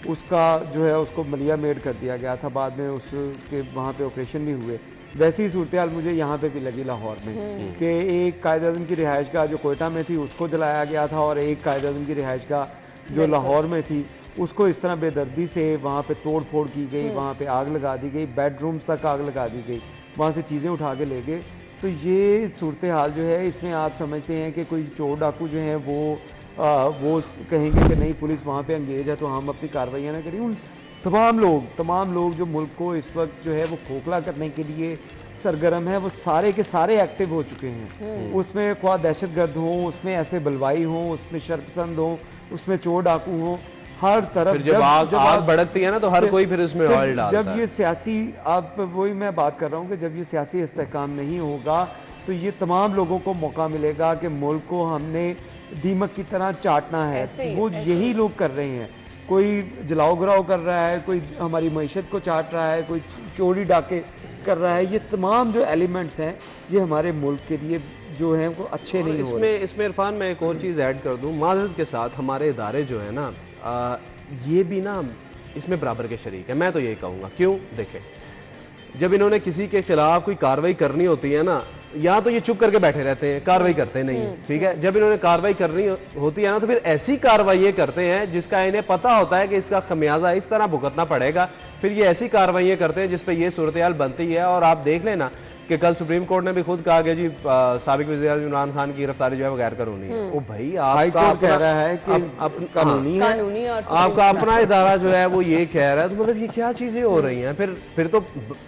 उसका जो है उसको मलिया मेड कर दिया गया था। बाद में उसके वहाँ पे ऑपरेशन भी हुए। वैसी ही सूरत हाल मुझे यहाँ पे भी लगी लाहौर में कि एक कायद-ए-आज़म की रिहाइश का जो कोयटा में थी उसको जलाया गया था और एक कायद-ए-आज़म की रिहाइश का जो लाहौर में थी उसको इस तरह बेदर्दी से वहाँ पे तोड़ फोड़ की गई, वहाँ पे आग लगा दी गई, बेडरूम्स तक आग लगा दी गई, वहाँ से चीज़ें उठा के ले गए। तो ये सूरत हाल जो है, इसमें आप समझते हैं कि कोई चोर डाकू जो है वो कहेंगे कि नहीं पुलिस वहाँ पे एंगेज है तो हम अपनी कार्रवाइयाँ ना करें। उन तमाम लोग जो मुल्क को इस वक्त जो है वो खोखला करने के लिए सरगर्म है, वो सारे के सारे एक्टिव हो चुके हैं। उसमें ख्वाह दहशतगर्द हों, उसमें ऐसे बलवाई हों, उसमें शरपसंद हों, उसमें चोर डाकू हों, हर तरफ फिर जब आग भड़कती है ना तो हर कोई फिर उसमें ऑयल डालता है। जब ये सियासी, आप वही मैं बात कर रहा हूँ कि जब ये सियासी इस्तेहकाम नहीं होगा तो ये तमाम लोगों को मौका मिलेगा कि मुल्क को हमने दीमक की तरह चाटना है। वो यही लोग कर रहे हैं। कोई जलाओ गिराओ कर रहा है, कोई हमारी मईशत को चाट रहा है, कोई चोरी डाके कर रहा है। ये तमाम जो एलिमेंट्स हैं ये हमारे मुल्क के लिए जो हैं वो अच्छे नहीं हो रहे। इसमें इरफान मैं एक और चीज़ ऐड कर दूं, माज़रत के साथ हमारे इदारे जो है ना, ये भी ना इसमें बराबर के शरीक है। मैं तो यही कहूँगा, क्यों, देखें जब इन्होंने किसी के खिलाफ कोई कार्रवाई करनी होती है ना, यहाँ तो ये चुप करके बैठे रहते हैं, कार्रवाई करते नहीं है, ठीक है। जब इन्होंने कार्रवाई करनी होती है ना तो फिर ऐसी कार्रवाई ये करते हैं जिसका इन्हें पता होता है कि इसका खमियाजा इस तरह भुगतना पड़ेगा। फिर ये ऐसी कार्रवाई करते हैं जिस पे ये सूरत हाल बनती है। और आप देख लेना कि कल सुप्रीम कोर्ट ने भी खुद कहा कि जी साबिक वज़ीर आज़म इमरान खान की गिरफ्तारी जो है वो गैर कानूनी है। ओ भाई, आपका कह रहा है कि कानूनी है, आपका अपना इदारा जो है वो ये कह रहा है, तो मतलब ये क्या चीजें हो रही हैं। फिर तो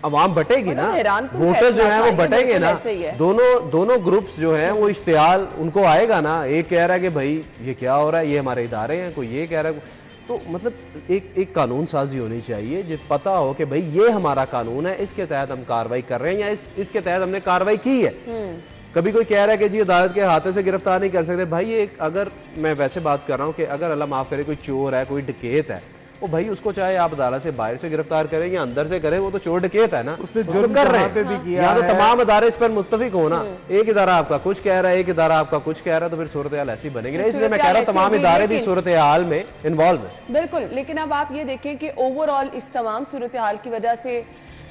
अवाम बटेगी ना, वोटर्स जो है वो बटेंगे ना। दोनों ग्रुप्स जो हैं वो इश्तियाल उनको आएगा ना। एक कह रहा है कि भाई ये क्या हो रहा है, ये हमारे इदारे हैं, कोई ये कह रहा है। तो मतलब एक कानून साजी होनी चाहिए जो पता हो कि भाई ये हमारा कानून है, इसके तहत हम कार्रवाई कर रहे हैं या इसके तहत हमने कार्रवाई की है। कभी कोई कह रहा है कि जी अदालत के हाथों से गिरफ्तार नहीं कर सकते, भाई ये अगर मैं वैसे बात कर रहा हूँ कि अगर अल्लाह माफ़ करे कोई चोर है, कोई डकैत है, वो भाई उसको चाहे आप अदालत से बाहर से गिरफ्तार करें या अंदर से करें, वो तो चोर डकैत है ना, उसको कर रहे हैं। या तो तमाम अदारे इस पर मुत्तफिक हो ना, एक इदारा आपका कुछ कह रहा है, एक इदारा आपका कुछ कह रहा है, तो फिर सूरत हाल ऐसी बनेगी ना। इसलिए मैं कह रहा हूँ तमाम इदारे भी सूरत हाल में इन्वॉल्व है। बिल्कुल, लेकिन अब आप ये देखें कि ओवरऑल इस तमाम सूरत हाल की वजह से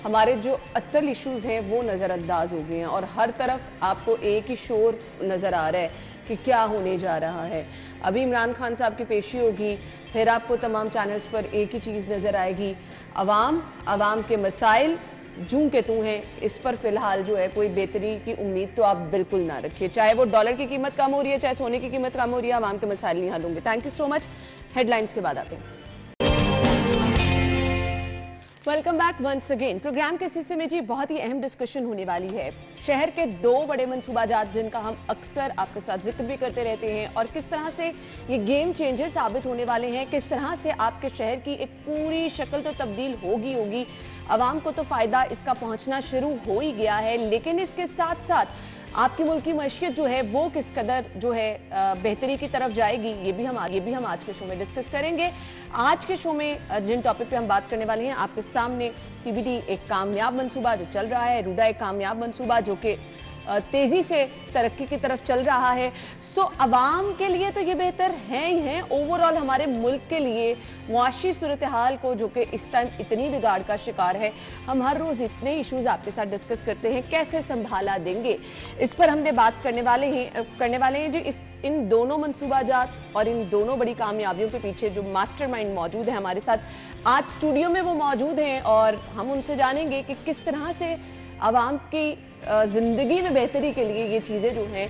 हमारे जो असल इश्यूज हैं वो नज़रअंदाज हो गए हैं और हर तरफ आपको एक ही शोर नज़र आ रहा है कि क्या होने जा रहा है। अभी इमरान खान साहब की पेशी होगी, फिर आपको तमाम चैनल्स पर एक ही चीज़ नज़र आएगी, अवाम के मसाइल जूं के तू हैं। इस पर फिलहाल जो है कोई बेहतरी की उम्मीद तो आप बिल्कुल ना रखिए, चाहे वो डॉलर की कीमत कम हो रही है, चाहे सोने की कीमत कम हो रही है, अवाम के मसाइल नहीं हल होंगे। Thank you so much. Headlines के बाद आते हैं। Welcome back once again. Programme के इस हिस्से में जी बहुत ही अहम डिस्कशन होने वाली है। शहर के 2 बड़े मंसूबाजात जिनका हम अक्सर आपके साथ जिक्र भी करते रहते हैं और किस तरह से ये गेम चेंजर साबित होने वाले हैं, किस तरह से आपके शहर की एक पूरी शक्ल तो तब्दील होगी। आवाम को तो फ़ायदा इसका पहुंचना शुरू हो ही गया है, लेकिन इसके साथ साथ आपकी मुल्क की मईशत जो है वो किस कदर जो है बेहतरी की तरफ जाएगी, ये भी हम आज के शो में डिस्कस करेंगे। आज के शो में जिन टॉपिक पे हम बात करने वाले हैं, आपके सामने CBD एक कामयाब मंसूबा जो चल रहा है, रूडा एक कामयाब मंसूबा जो कि तेज़ी से तरक्की की तरफ चल रहा है। सो अवाम के लिए तो ये बेहतर है ही है, ओवरऑल हमारे मुल्क के लिए मुआशी सूरत हाल को जो कि इस टाइम इतनी बिगाड़ का शिकार है, हम हर रोज़ इतने इश्यूज़ आपके साथ डिस्कस करते हैं, कैसे संभाला देंगे, इस पर हमने बात करने वाले हैं जो इन दोनों मंसूबाजात और इन दोनों बड़ी कामयाबियों के पीछे जो मास्टरमाइंड मौजूद है हमारे साथ आज स्टूडियो में, वो मौजूद हैं और हम उनसे जानेंगे कि किस तरह से आवाम की ज़िंदगी में बेहतरी के लिए ये चीज़ें जो हैं,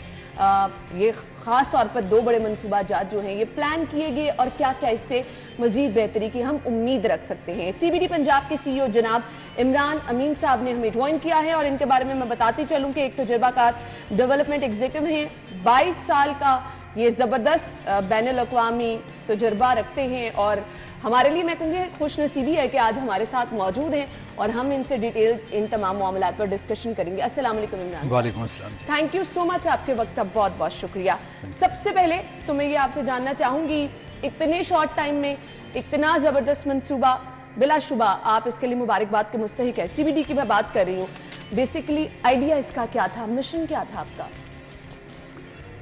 ये ख़ास तौर पर 2 बड़े मंसूबाजात जो हैं ये प्लान किए गए और क्या क्या इससे मज़ीद बेहतरी की हम उम्मीद रख सकते हैं। CBD पंजाब के CEO जनाब इमरान अमीन साहब ने हमें ज्वाइन किया है और इनके बारे में मैं बताती चलूँ कि एक तजुर्बाकार डेवलपमेंट एग्जीक्यूटिव हैं, 22 साल का ये ज़बरदस्त बैनुल-अक़वामी तजुर्बा रखते हैं और हमारे लिए मैं कहूँगी खुशनसीबी है कि आज हमारे साथ मौजूद हैं और हम इनसे डिटेल इन तमाम मामलात पर डिस्कशन करेंगे। अस्सलाम वालेकुम इमरान। वालेकुम अस्सलाम। थैंक यू सो मच, आपके वक्त का बहुत बहुत शुक्रिया। सबसे पहले तो मैं ये आपसे जानना चाहूँगी, इतने शॉर्ट टाइम में इतना ज़बरदस्त मनसूबा, बिलाशुबा आप इसके लिए मुबारकबाद के मुस्तहिक है। CBD की मैं बात कर रही हूँ, बेसिकली आइडिया इसका क्या था, मिशन क्या था आपका?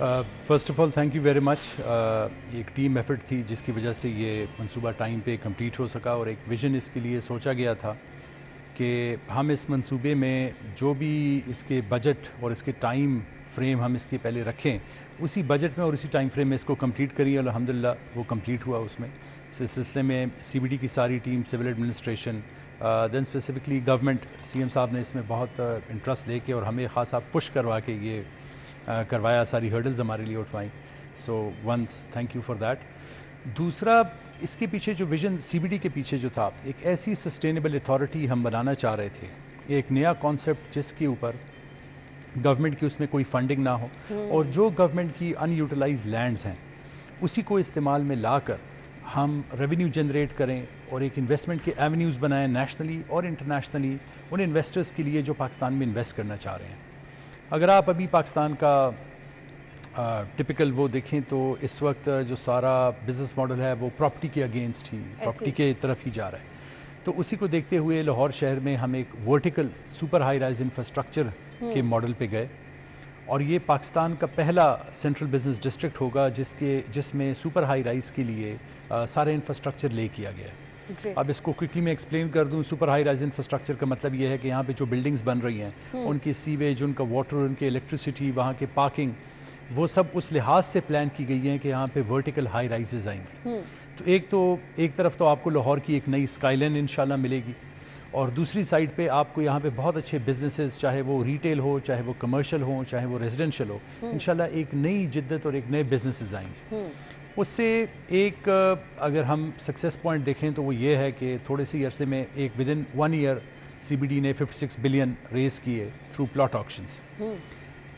First of all thank you very much. एक टीम एफर्ट थी जिसकी वजह से ये मंसूबा टाइम पे कंप्लीट हो सका और एक विज़न इसके लिए सोचा गया था कि हम इस मंसूबे में जो भी इसके बजट और इसके टाइम फ्रेम हम इसके पहले रखें, उसी बजट में और उसी टाइम फ्रेम में इसको कंप्लीट करिए और अल्हम्दुलिल्लाह वो कंप्लीट हुआ। उसमें इस सिलसिले में CBD की सारी team, civil administration, than specifically government, CM साहब ने इसमें बहुत इंटरेस्ट लेके और हमें ख़ासा पुश करवा के ये करवाया, सारी हर्डल्स हमारे लिए उठवाई। So once thank you for that. दूसरा, इसके पीछे जो विज़न CBD के पीछे जो था, एक ऐसी सस्टेनेबल अथॉरिटी हम बनाना चाह रहे थे, एक नया कॉन्सेप्ट जिसके ऊपर गवर्नमेंट की उसमें कोई फंडिंग ना हो और जो गवर्नमेंट की अनयूटिलाइज लैंड्स हैं उसी को इस्तेमाल में लाकर हम रेवेन्यू जनरेट करें और एक इन्वेस्टमेंट के एवेन्यूज़ बनाएं नेशनली और इंटरनेशनली उन इन्वेस्टर्स के लिए जो पाकिस्तान में इन्वेस्ट करना चाह रहे हैं। अगर आप अभी पाकिस्तान का टिपिकल वो देखें तो इस वक्त जो सारा बिज़नेस मॉडल है वो प्रॉपर्टी के अगेंस्ट ही, प्रॉपर्टी के तरफ ही जा रहा है। तो उसी को देखते हुए लाहौर शहर में हम एक vertical super high rise infrastructure के मॉडल पे गए और ये पाकिस्तान का पहला सेंट्रल बिजनेस डिस्ट्रिक्ट होगा जिसमें सुपर हाई राइज के लिए सारे इंफ्रास्ट्रक्चर ले किया गया है। अब इसको क्विकली मैं एक्सप्लेन कर दूं। सुपर हाई राइज इंफ्रास्ट्रक्चर का मतलब ये है कि यहाँ पे जो बिल्डिंग्स बन रही हैं उनकी सीवेज, उनका वाटर, उनकी इलेक्ट्रिसिटी, वहाँ के पार्किंग, वो सब उस लिहाज से प्लान की गई हैं कि यहाँ पे वर्टिकल हाई राइजेज आएंगे। तो एक तरफ तो आपको लाहौर की एक नई स्काईलाइन इंशाल्लाह मिलेगी और दूसरी साइड पे आपको यहाँ पे बहुत अच्छे बिजनेसेस, चाहे वो रिटेल हो, चाहे वो कमर्शियल हो, चाहे वो रेजिडेंशियल हो, इंशाल्लाह एक नई जिद्दत और एक नए बिजनेसेस आएंगे। उससे एक अगर हम सक्सेस पॉइंट देखें तो वो ये है कि थोड़े से अरसे में एक विद इन 1 ईयर CBD ने 56 बिलियन रेस किए थ्रू प्लॉट ऑक्शंस।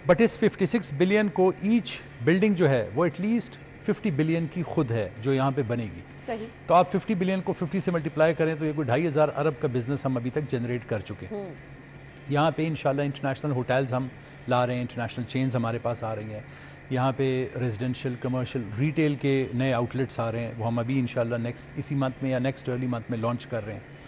बट इस 56 बिलियन को ईच बिल्डिंग जो है वो एटलीस्ट 50 बिलियन की खुद है जो यहाँ पे बनेगी। सही। तो आप 50 बिलियन को 50 से मल्टीप्लाई करें तो ये कोई 2,500 अरब का बिजनेस हम अभी तक जनरेट कर चुके हैं। यहाँ पे इंशाल्लाह इंटरनेशनल होटल्स हम ला रहे हैं, इंटरनेशनल चेन्स हमारे पास आ रही हैं, यहाँ पे रेजिडेंशियल कमर्शियल रिटेल के नए आउटलेट्स आ रहे हैं, वो हम अभी इंशाल्लाह इसी मंथ में या नेक्स्ट अर्ली मंथ में लॉन्च कर रहे हैं।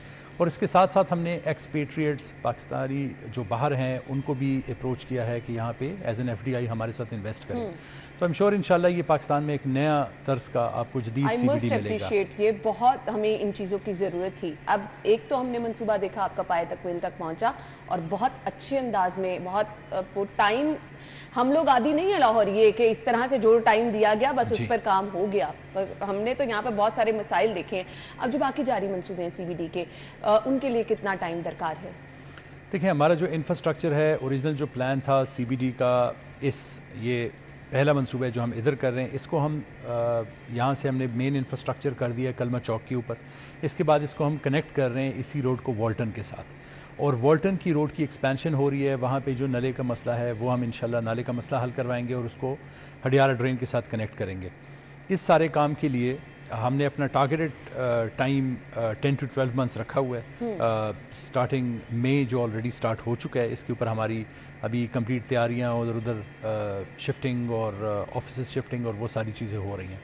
और इसके साथ साथ हमने एक्सपेट्रिएट्स पाकिस्तानी जो बाहर हैं उनको भी अप्रोच किया है कि यहाँ पे एज एन FDI हमारे साथ इन्वेस्ट करें। तो आई एम श्योर इंशाल्लाह ये पाकिस्तान में एक नया तर्ज का आपको जदीद CBD मिलेगा। ये बहुत हमें इन चीज़ों की ज़रूरत थी। अब एक तो हमने मंसूबा देखा आपका पाए तकमील तक पहुँचा और बहुत अच्छे अंदाज में, बहुत वो टाइम हम लोग आदि नहीं है लाहौर ये कि इस तरह से जो टाइम दिया गया बस उस पर काम हो गया। हमने तो यहाँ पे बहुत सारे मसाइल देखे हैं। अब जो बाकी जारी मंसूबे हैं CBD के, उनके लिए कितना टाइम दरकार है? देखिए हमारा जो इंफ्रास्ट्रक्चर है, ओरिजिनल जो प्लान था CBD का, ये पहला मंसूबा है जो हम इधर कर रहे हैं। इसको हम यहाँ से हमने मेन इंफ्रास्ट्रक्चर कर दिया कलमा चौक के ऊपर। इसके बाद इसको हम कनेक्ट कर रहे हैं इसी रोड को वॉल्टन के साथ, और वॉल्टन की रोड की एक्सपेंशन हो रही है। वहाँ पे जो नले का मसला है वो हम इंशाल्लाह नाले का मसला हल करवाएंगे और उसको हडियारा ड्रेन के साथ कनेक्ट करेंगे। इस सारे काम के लिए हमने अपना टारगेटेड टाइम 10 to 12 मंथ्स रखा हुआ है। स्टार्टिंग मई जो ऑलरेडी स्टार्ट हो चुका है, इसके ऊपर हमारी अभी कंप्लीट तैयारियाँ उधर उधर शिफ्टिंग और ऑफिस शिफ्टिंग और वो सारी चीज़ें हो रही हैं।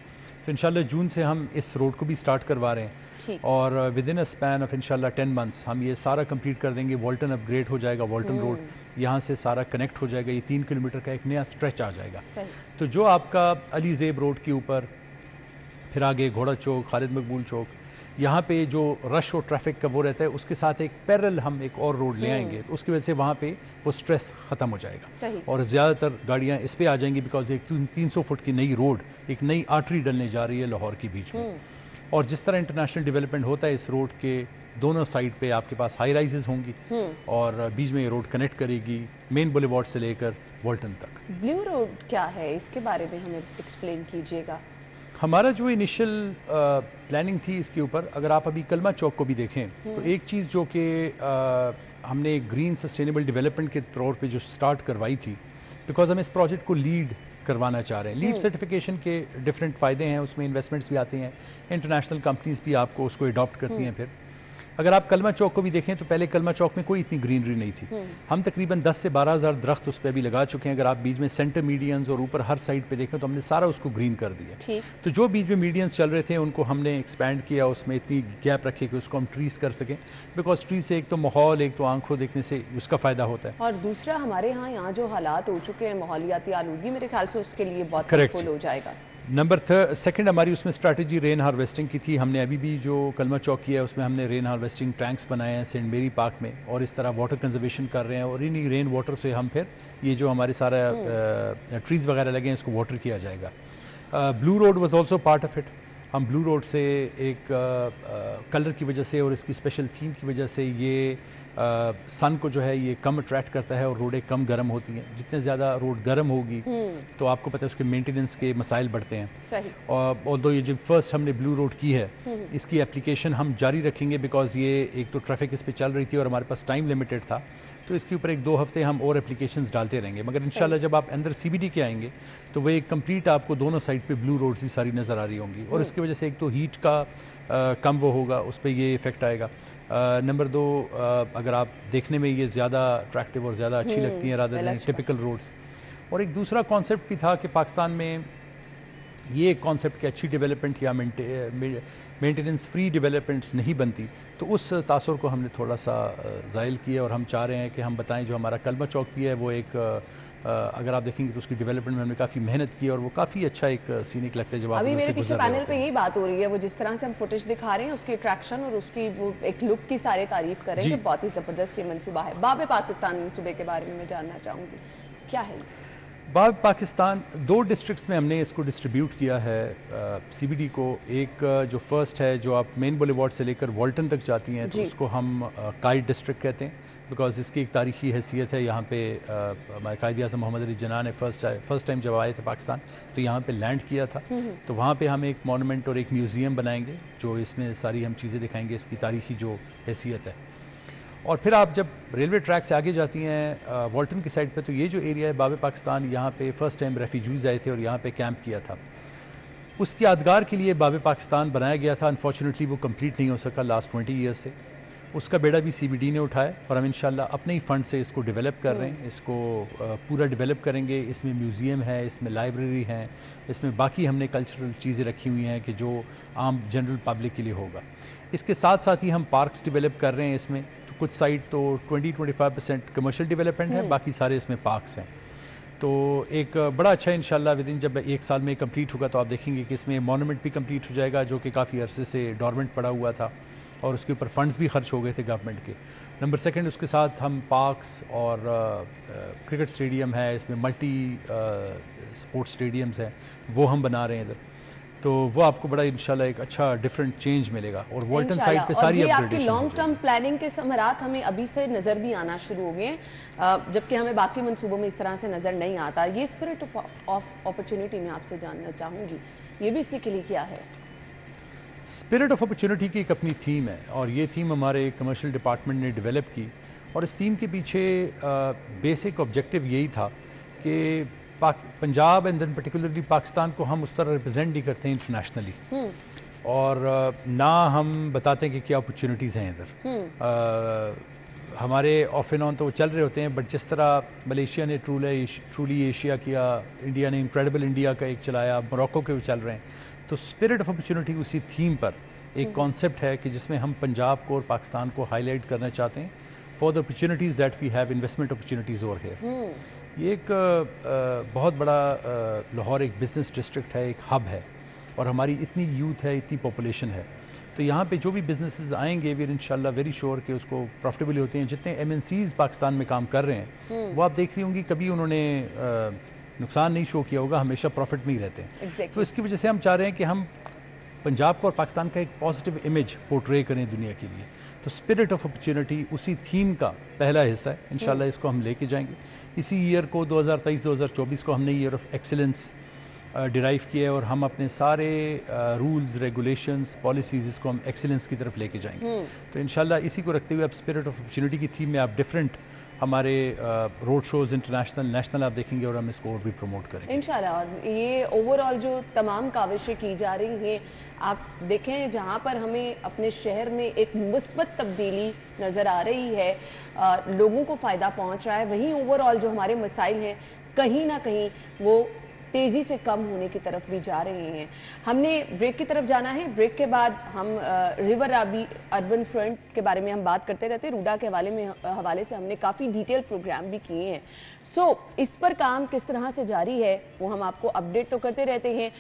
तो इंशाल्लाह जून से हम इस रोड को भी स्टार्ट करवा रहे हैं और with in a span of इंशाल्लाह 10 मंथ्स हम ये सारा कंप्लीट कर देंगे। वॉल्टन अपग्रेड हो जाएगा, वॉल्टन रोड यहाँ से सारा कनेक्ट हो जाएगा, ये 3 किलोमीटर का एक नया स्ट्रेच आ जाएगा। तो जो आपका अली ज़ेब रोड के ऊपर, फिर आगे घोड़ा चौक, खालिद मकबूल चौक, यहाँ पे जो रश और ट्रैफिक का वो रहता है, उसके साथ एक पैरेलल हम एक और रोड ले आएंगे, तो उसकी वजह से वहाँ पे वो स्ट्रेस ख़त्म हो जाएगा और ज़्यादातर गाड़ियाँ इस पे आ जाएंगी, बिकॉज एक 300 फुट की नई रोड, एक नई आर्टरी डलने जा रही है लाहौर के बीच में। और जिस तरह इंटरनेशनल डेवलपमेंट होता है, इस रोड के दोनों साइड पे आपके पास हाई राइजेज होंगी और बीच में ये रोड कनेक्ट करेगी मेन बुलेवार्ड से लेकर वॉल्टन तक। ब्लू रोड क्या है, इसके बारे में हमें एक्सप्लेन कीजिएगा। हमारा जो इनिशियल प्लानिंग थी इसके ऊपर, अगर आप अभी कलमा चौक को भी देखें तो एक चीज़ जो कि हमने ग्रीन सस्टेनेबल डेवलपमेंट के तौर पे जो स्टार्ट करवाई थी, बिकॉज हम इस प्रोजेक्ट को लीड करवाना चाह रहे हैं। लीड सर्टिफिकेशन के डिफरेंट फ़ायदे हैं, उसमें इन्वेस्टमेंट्स भी आते हैं, इंटरनेशनल कंपनीज भी आपको उसको अडॉप्ट करती हैं। फिर अगर आप कलमा चौक को भी देखें तो पहले कलमा चौक में कोई इतनी ग्रीनरी नहीं थी। हम तकरीबन 10 से 12 हज़ार दरख्त उस पर भी लगा चुके हैं। अगर आप बीच में सेंटर मीडियंस और ऊपर हर साइड पे देखें तो हमने सारा उसको ग्रीन कर दिया। तो जो बीच में मीडियंस चल रहे थे उनको हमने एक्सपैंड किया, उसमें इतनी गैप रखे कि उसको हम ट्रीज कर सकें, बिकॉज ट्री से एक तो माहौल, एक तो आंखों देखने से उसका फ़ायदा होता है, और दूसरा हमारे यहाँ जो हालात हो चुके हैं माहौलियाती आलूगी, मेरे ख्याल से उसके लिए बहुत हेल्पफुल हो जाएगा। नंबर सेकंड हमारी उसमें स्ट्रैटेजी रेन हार्वेस्टिंग की थी। हमने अभी भी जो कलमा चौक किया है उसमें हमने रेन हार्वेस्टिंग टैंक्स बनाए हैं सेंट मेरी पार्क में, और इस तरह वाटर कंजर्वेशन कर रहे हैं और इन्हीं रेन वाटर से हम फिर ये जो हमारे सारा ट्रीज़ वगैरह लगे हैं इसको वाटर किया जाएगा। Blue road was also part of it. हम ब्लू रोड से एक कलर की वजह से और इसकी स्पेशल थीम की वजह से ये सन को जो है ये कम अट्रैक्ट करता है और रोडें कम गर्म होती हैं। जितने ज़्यादा रोड गर्म होगी तो आपको पता है उसके मेंटेनेंस के मसाइल बढ़ते हैं। सही। और दो ये जो फर्स्ट हमने ब्लू रोड की है इसकी एप्लीकेशन हम जारी रखेंगे, बिकॉज ये एक तो ट्रैफिक इस पर चल रही थी और हमारे पास टाइम लिमिटेड था, तो इसके ऊपर 1-2 हफ्ते हम और एप्लीकेशंस डालते रहेंगे। मगर इंशाल्लाह जब आप अंदर CBD के आएंगे तो वो एक कंप्लीट आपको दोनों साइड पे ब्लू रोड्स ही सारी नज़र आ रही होंगी और इसकी वजह से एक तो हीट का कम वो होगा, उस पर ये इफ़ेक्ट आएगा। नंबर 2, अगर आप देखने में ये ज़्यादा अट्रैक्टिव और ज़्यादा अच्छी लगती हैं रादर देन टिपिकल रोड्स। और एक दूसरा कॉन्सेप्ट भी था कि पाकिस्तान में ये कॉन्सेप्ट की अच्छी डेवलपमेंट या मेंटेनेंस फ्री डेवलपमेंट्स नहीं बनती, तो उस तासुर को हमने थोड़ा सा ज़ाइल किया और हम चाह रहे हैं कि हम बताएं जो हमारा कलमा चौक भी है वो एक अगर आप देखेंगे तो उसकी डेवलपमेंट में हमने काफ़ी मेहनत की और वो काफ़ी अच्छा एक सीनिक लगता है जब आप अभी मेरे पीछे पैनल पे यही बात हो रही है, वो जिस तरह से हम फुटेज दिखा रहे हैं उसकी अट्रैक्शन और उसकी वो एक लुक की सारे तारीफ करेंगे, बहुत ही ज़बरदस्त ये मंसूबा है। बाब पाकिस्तान मंसूबे के बारे में मैं जानना चाहूँगी, क्या है बाब पाकिस्तान? 2 डिस्ट्रिक्ट्स में हमने इसको डिस्ट्रीब्यूट किया है CBD को। एक जो फर्स्ट है जो आप मेन बुलेवार्ड से लेकर वॉल्टन तक जाती हैं तो उसको हम काइट डिस्ट्रिक्ट कहते हैं, बिकॉज इसकी एक तारीखी हैसियत है। यहाँ पे हमारे कायद आज़म मोहम्मद अली जिन्ना ने फर्स्ट टाइम जब आए थे पाकिस्तान तो यहाँ पे लैंड किया था, तो वहाँ पे हम एक मॉन्यूमेंट और एक म्यूज़ियम बनाएंगे जो इसमें सारी हम चीज़ें दिखाएंगे, इसकी तारीखी जो हैसियत है। और फिर आप जब रेलवे ट्रैक से आगे जाती हैं वॉल्टन की साइड पे, तो ये जो एरिया है बाब पाकिस्तान, यहाँ पे फ़र्स्ट टाइम रेफ्यूजीज़ आए थे और यहाँ पे कैंप किया था। उसकी यादगार के लिए बाब पाकिस्तान बनाया गया था। अनफॉर्चुनेटली वो कंप्लीट नहीं हो सका लास्ट 20 ईयर्स से। उसका बेड़ा भी CBD ने उठाया और हम इंशाल्लाह अपने ही फंड से इसको डेवलप कर रहे हैं। इसको पूरा डेवलप करेंगे। इसमें म्यूज़ियम है, इसमें लाइब्रेरी है, इसमें बाकी हमने कल्चरल चीज़ें रखी हुई हैं कि जो आम जनरल पब्लिक के लिए होगा। इसके साथ साथ ही हम पार्क्स डेवलप कर रहे हैं। इसमें तो कुछ साइड तो 20-25% कमर्शियल डेवलपमेंट है, बाकी सारे इसमें पार्क्स हैं। तो एक बड़ा अच्छा इंशाल्लाह विद इन जब 1 साल में कंप्लीट होगा तो आप देखेंगे कि इसमें मॉन्यूमेंट भी कंप्लीट हो जाएगा जो कि काफ़ी अरसे से डॉर्मेंट पड़ा हुआ था और उसके ऊपर फंड्स भी खर्च हो गए थे गवर्नमेंट के। नंबर 2 उसके साथ हम पार्क्स और क्रिकेट स्टेडियम है, इसमें मल्टी स्पोर्ट्स स्टेडियम्स हैं, वो हम बना रहे हैं इधर। तो वो आपको बड़ा इंशाल्लाह एक अच्छा डिफरेंट चेंज मिलेगा और वॉल्टन साइड पे सारी अपग्रेडेशन। लॉन्ग टर्म प्लानिंग के समरात हमें अभी से नज़र भी आना शुरू हो गए हैं, जबकि हमें बाकी मंसूबों में इस तरह से नज़र नहीं आता। ये स्पिरिट ऑफ अपॉर्चुनिटी मैं आपसे जानना चाहूँगी, ये भी इसी के लिए क्या है? स्पिरिट ऑफ अपॉर्चुनिटी की एक अपनी थीम है और ये थीम हमारे कमर्शियल डिपार्टमेंट ने डेवलप की और इस थीम के पीछे बेसिक ऑब्जेक्टिव यही था कि Punjab and then particularly Pakistan को हम उस तरह रिप्रेजेंट नहीं करते हैं इंटरनेशनली और ना हम बताते हैं कि क्या अपॉर्चुनिटीज़ हैं इधर। हमारे ऑफ एंड ऑन तो चल रहे होते हैं, बट जिस तरह मलेशिया ने ट्रूली एशिया किया, इंडिया ने इनक्रेडिबल इंडिया का एक चलाया, मोरक्को के भी चल रहे हैं। तो स्पिरिट ऑफ अपॉर्चुनिटी उसी थीम पर एक कॉन्सेप्ट है कि जिसमें हम पंजाब को और पाकिस्तान को हाईलाइट करना चाहते हैं for the opportunities that we have, investment opportunities over here. ये एक बहुत बड़ा लाहौर एक बिज़नेस डिस्ट्रिक्ट है, एक हब है और हमारी इतनी यूथ है, इतनी पॉपुलेशन है, तो यहाँ पे जो भी बिजनेसेस आएंगे वीर इंशाल्लाह वेरी श्योर कि उसको प्रॉफिटेबल होते हैं। जितने MNCs पाकिस्तान में काम कर रहे हैं वो आप देख रही होंगी कभी उन्होंने नुकसान नहीं शो किया होगा, हमेशा प्रॉफिट में ही रहते हैं। तो इसकी वजह से हम चाह रहे हैं कि हम पंजाब को और पाकिस्तान का एक पॉजिटिव इमेज पोर्ट्रे करें दुनिया के लिए। तो स्पिरिट ऑफ अपॉर्चुनिटी उसी थीम का पहला हिस्सा है। इंशाल्लाह इसको हम लेके जाएंगे। इसी ईयर को 2023-2024 को हमने ईयर ऑफ एक्सीलेंस डिराइव किया है और हम अपने सारे रूल्स, रेगुलेशंस, पॉलिसीज़ इसको हम एक्सीलेंस की तरफ लेके जाएंगे। तो इंशाल्लाह इसी को रखते हुए अब स्पिरिट ऑफ अपॉर्चुनिटी की थीम में आप डिफरेंट हमारे रोड शोज़ इंटरनेशनल, नेशनल आप देखेंगे और हम इसको और भी प्रमोट करेंगे इंशाल्लाह। और ये ओवरऑल जो तमाम काविशें की जा रही हैं, आप देखें जहाँ पर हमें अपने शहर में एक मुस्बत तब्दीली नज़र आ रही है, लोगों को फ़ायदा पहुँच रहा है, वहीं ओवरऑल जो हमारे मसाइल हैं कहीं ना कहीं वो तेज़ी से कम होने की तरफ भी जा रहे हैं। हमने ब्रेक की तरफ जाना है। ब्रेक के बाद हम रिवर राबी अर्बन फ्रंट के बारे में हम बात करते रहते हैं। रूडा के हवाले से हमने काफ़ी डिटेल प्रोग्राम भी किए हैं। इस पर काम किस तरह से जारी है वो हम आपको अपडेट तो करते रहते हैं।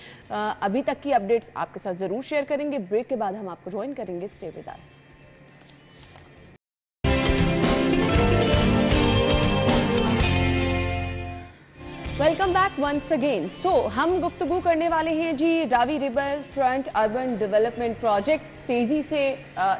अभी तक की अपडेट्स आपके साथ ज़रूर शेयर करेंगे। ब्रेक के बाद हम आपको ज्वाइन करेंगे। Stay with us. Welcome back once again. हम गुफ्तगू करने वाले हैं जी Ravi river front urban development project. तेज़ी से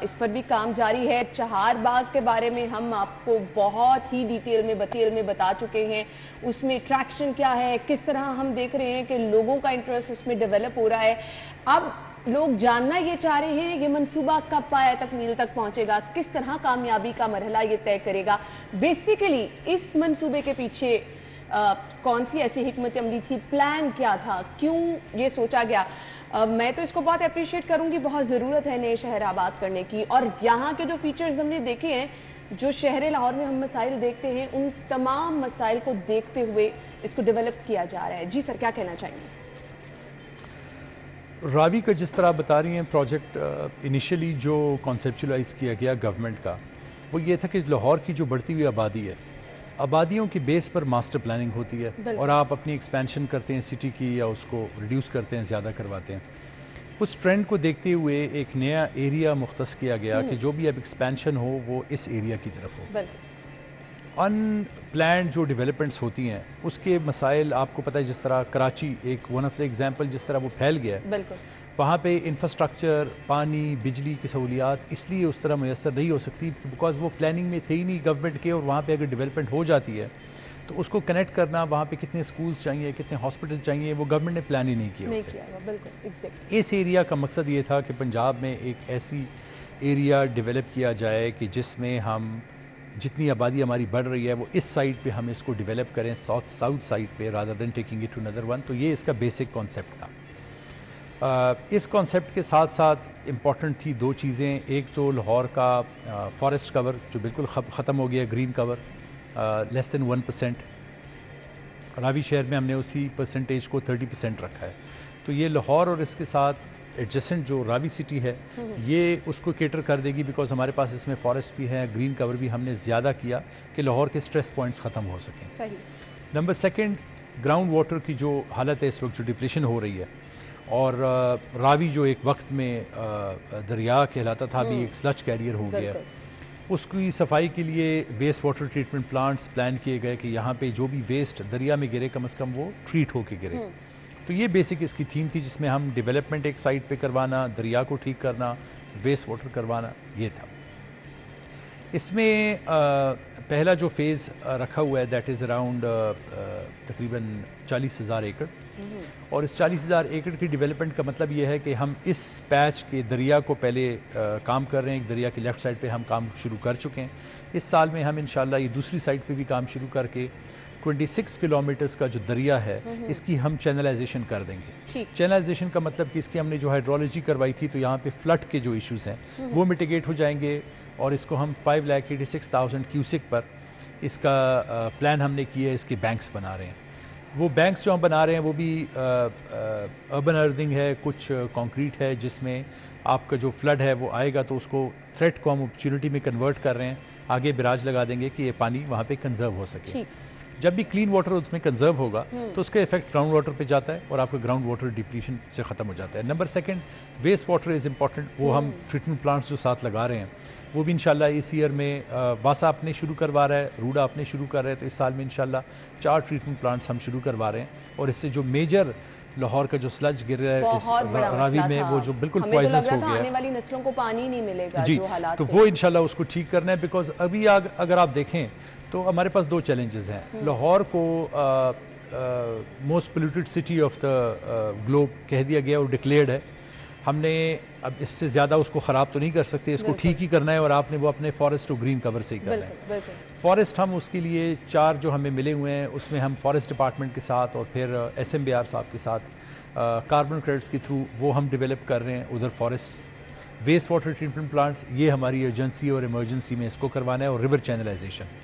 इस पर भी काम जारी है। चहार बाग के बारे में हम आपको बहुत ही डिटेल में बता चुके हैं। उसमें ट्रैक्शन क्या है, किस तरह हम देख रहे हैं कि लोगों का इंटरेस्ट उसमें डेवलप हो रहा है। अब लोग जानना ये चाह रहे हैं ये मंसूबा कब पाया तकमील तक पहुंचेगा, किस तरह कामयाबी का मरहला ये तय करेगा। बेसिकली इस मंसूबे के पीछे कौन सी ऐसी हिकमत अमली थी, प्लान क्या था, क्यों ये सोचा गया। मैं तो इसको बहुत अप्रिशिएट करूंगी। बहुत ज़रूरत है नए शहर आबाद करने की और यहाँ के जो फीचर्स हमने देखे हैं, जो शहर लाहौर में हम मसाइल देखते हैं, उन तमाम मसाइल को देखते हुए इसको डेवलप किया जा रहा है। जी सर, क्या कहना चाहेंगे? रावी का जिस तरह बता रही हैं प्रोजेक्ट, इनिशियली जो कॉन्सेप्चुलाइज किया गया गवर्नमेंट का वो ये था कि लाहौर की जो बढ़ती हुई आबादी है, आबादियों की बेस पर मास्टर प्लानिंग होती है और आप अपनी एक्सपेंशन करते हैं सिटी की या उसको रिड्यूस करते हैं, ज़्यादा करवाते हैं। उस ट्रेंड को देखते हुए एक नया एरिया मुख्तस किया गया कि जो भी अब एक्सपेंशन हो वो इस एरिया की तरफ हो। अनप्लैंड जो डेवलपमेंट्स होती हैं उसके मसाइल आपको पता है, जिस तरह कराची एक वन ऑफ द एग्जाम्पल जिस तरह वो फैल गया है, वहाँ पे इंफ्रास्ट्रक्चर, पानी, बिजली की सहूलियात इसलिए उस तरह मैसर नहीं हो सकती बिकॉज वो प्लानिंग में थे ही नहीं गवर्नमेंट के। और वहाँ पे अगर डेवलपमेंट हो जाती है तो उसको कनेक्ट करना, वहाँ पे कितने स्कूल्स चाहिए, कितने हॉस्पिटल चाहिए, वो गवर्नमेंट ने प्लान ही नहीं किया। इस एरिया का मकसद ये था कि पंजाब में एक ऐसी एरिया डेवलप किया जाए कि जिसमें हम जितनी आबादी हमारी बढ़ रही है वो इस साइड पे हम इसको डेवलप करें, साउथ साइड पे, rather than taking it to another one. तो ये इसका बेसिक कॉन्सेप्ट था। इस कॉन्सेप्ट के साथ साथ इम्पॉर्टेंट थी दो चीज़ें, एक तो लाहौर का फॉरेस्ट कवर जो बिल्कुल ख़त्म हो गया, green cover less than 1%। Ravi शहर में हमने उसी परसेंटेज को 30% रखा है। तो ये लाहौर और इसके साथ एडजेसेंट जो रावी सिटी है ये उसको केटर कर देगी, बिकॉज हमारे पास इसमें फॉरेस्ट भी है, ग्रीन कवर भी हमने ज़्यादा किया कि लाहौर के स्ट्रेस पॉइंट्स ख़त्म हो सकें। सही। नंबर सेकंड, ग्राउंड वाटर की जो हालत है इस वक्त, जो डिप्लेशन हो रही है, और रावी जो एक वक्त में दरिया कहलाता था अभी एक स्लच कैरियर हो गया, उसकी सफाई के लिए waste water treatment plants plan किए गए कि यहाँ पे जो भी वेस्ट दरिया में गिरे कम से कम वो ट्रीट होके गिरे। तो ये बेसिक इसकी थीम थी, जिसमें हम डेवलपमेंट एक साइड पे करवाना, दरिया को ठीक करना, वेस्ट वाटर करवाना, ये था। इसमें पहला जो फेज़ रखा हुआ है दैट इज़ अराउंड तकरीबन 40,000 एकड़, और इस 40,000 एकड़ की डेवलपमेंट का मतलब ये है कि हम इस पैच के दरिया को पहले काम कर रहे हैं। एक दरिया की लेफ़्ट साइड पे हम काम शुरू कर चुके हैं। इस साल में हम इंशाल्लाह ये दूसरी साइड पे भी काम शुरू करके 26 किलोमीटर्स का जो दरिया है इसकी हम चैनलाइजेशन कर देंगे। चैनलाइजेशन का मतलब कि इसकी हमने जो हाइड्रोलॉजी करवाई थी तो यहाँ पे फ्लड के जो इश्यूज़ हैं वो मिटिगेट हो जाएंगे, और इसको हम 5,86,000 क्यूसिक पर इसका प्लान हमने किया है। इसके बैंक्स बना रहे हैं। वो बैंक्स जो हम बना रहे हैं वो भी अर्बन अर्थिंग है, कुछ कंक्रीट है, जिसमें आपका जो फ्लड है वो आएगा तो उसको थ्रेट को हम अपॉर्चुनिटी में कन्वर्ट कर रहे हैं। आगे बिराज लगा देंगे कि ये पानी वहाँ पे कंजर्व हो सके। जब भी क्लीन वाटर उसमें कंजर्व होगा तो उसका इफेक्ट ग्राउंड वाटर पे जाता है और आपका ग्राउंड वाटर डिप्लीशन से ख़त्म हो जाता है। Number second, waste water is important. वो हम ट्रीटमेंट प्लांट्स जो साथ लगा रहे हैं वो भी इंशाल्लाह इस ईयर में वासा अपने शुरू करवा रहा है, रूडा अपने शुरू कर रहे हैं, तो इस साल में इंशाल्लाह 4 ट्रीटमेंट प्लांट्स हम शुरू करवा रहे हैं। और इससे जो मेजर लाहौर का जो स्लज गिर रहा है इस रावी में वो जो बिल्कुल पॉइजनस हो गया, आने वाली नस्लों को पानी नहीं मिलेगा जी, जो हालात तो वो इंशाल्लाह उसको ठीक करना है। बिकॉज अभी अगर आप देखें तो हमारे पास 2 चैलेंजेस हैं। लाहौर को most polluted city of the globe कह दिया गया और डिक्लेयर्ड है। हमने अब इससे ज़्यादा उसको ख़राब तो नहीं कर सकते, इसको ठीक ही करना है, और आपने वो अपने फॉरेस्ट और ग्रीन कवर से ही करना है। फॉरेस्ट हम उसके लिए 4 जो हमें मिले हुए हैं उसमें हम फॉरेस्ट डिपार्टमेंट के साथ और फिर SMBR साहब के साथ कार्बन क्रेडिट्स के थ्रू वो हम डेवलप कर रहे हैं उधर forest. Waste water treatment plants ये हमारी एजेंसी और इमरजेंसी में इसको करवाना है, और रिवर चैनलाइजेशन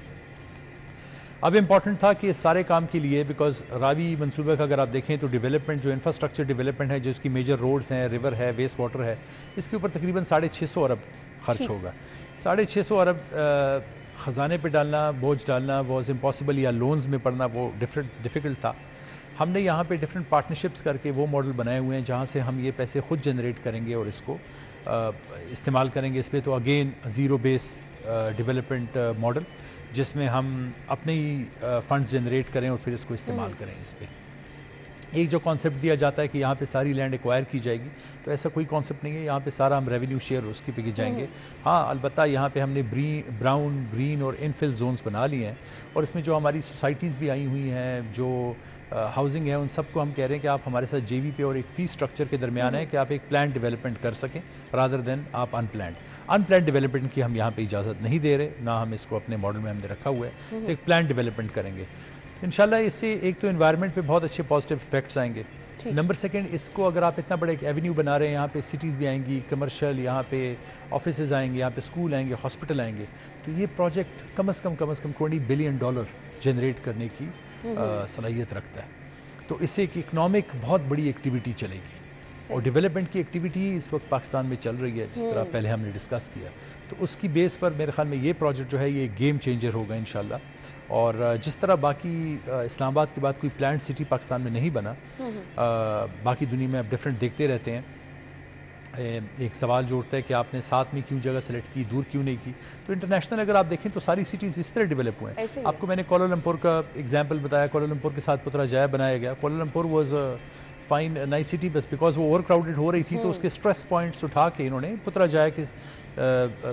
अब इम्पॉर्टेंट था कि इस सारे काम के लिए, बिकॉज रावी मंसूबे का अगर आप देखें तो डेवलपमेंट जो इंफ्रास्ट्रक्चर डेवलपमेंट है, जो इसकी मेजर रोड्स हैं, रिवर है, वेस्ट वाटर है, इसके ऊपर तकरीबन 650 अरब खर्च होगा। 650 अरब ख़जाने पे डालना, बोझ डालना वॉज इम्पॉसिबल, या लोन्स में पड़ना वो डिफ़िकल्ट था। हमने यहाँ पे डिफरेंट पार्टनरशिप्स करके वो मॉडल बनाए हुए हैं जहाँ से हम ये पैसे खुद जनरेट करेंगे और इसको इस्तेमाल करेंगे इस पर। तो again zero base development model, जिसमें हम अपने ही फंड्स जनरेट करें और फिर इसको इस्तेमाल करें इस पर। एक जो कॉन्सेप्ट दिया जाता है कि यहाँ पे सारी लैंड एक्वायर की जाएगी, तो ऐसा कोई कॉन्सेप्ट नहीं है। यहाँ पे सारा हम रेवेन्यू शेयर उसके पे जाएंगे। हाँ, अलबत्ता यहाँ पे हमने ब्राउन, ग्रीन और इनफिल जोन्स बना लिए हैं, और इसमें जो हमारी सोसाइटीज़ भी आई हुई हैं, जो हाउसिंग है, उन सबको हम कह रहे हैं कि आप हमारे साथ JV पे और एक फ़ी स्ट्रक्चर के दरमियान है कि आप एक प्लान डेवलपमेंट कर सकें रादर देन आप अनप्लान्ड डेवलपमेंट की हम यहाँ पे इजाज़त नहीं दे रहे, ना हम इसको अपने मॉडल में हमने रखा हुआ है। तो एक प्लान डेवलपमेंट करेंगे इंशाल्लाह। इससे एक तो एनवायरनमेंट पे बहुत अच्छे पॉजिटिव इफेक्ट्स आएंगे। नंबर सेकंड, इसको अगर आप इतना बड़ा एक एवेन्यू बना रहे हैं, यहाँ पे सिटीज़ भी आएंगी, कमर्शियल, यहाँ पे ऑफिसेज आएंगे, यहाँ पे स्कूल आएंगे, हॉस्पिटल आएंगे, तो ये प्रोजेक्ट कम से कम $20 बिलियन जनरेट करने की सलाहियत रखता है। तो इससे एक इकनॉमिक बहुत बड़ी एक्टिविटी चलेगी, और डेवलपमेंट की एक्टिविटी इस वक्त पाकिस्तान में चल रही है, जिस तरह पहले हमने डिस्कस किया। तो उसकी बेस पर मेरे ख्याल में ये प्रोजेक्ट जो है ये गेम चेंजर होगा इंशाल्लाह। और जिस तरह बाकी इस्लामाबाद के बाद कोई प्लान्ड सिटी पाकिस्तान में नहीं बना, बाकी दुनिया में आप डिफरेंट देखते रहते हैं। एक सवाल जो उठता है कि आपने साथ में क्यों जगह सेलेक्ट की, दूर क्यों नहीं की। तो इंटरनेशनल अगर आप देखें तो सारी सिटीज़ इस तरह डेवलप हुए हैं। आपको मैंने कोलालमपुर का एग्जांपल बताया, कोलालमपुर के साथ पुतराजया बनाया गया। Kuala Lumpur was fine nice city, बस बिकॉज वो ओवर क्राउडेड हो रही थी, तो उसके स्ट्रेस पॉइंट्स उठा के इन्होंने पुतराजया के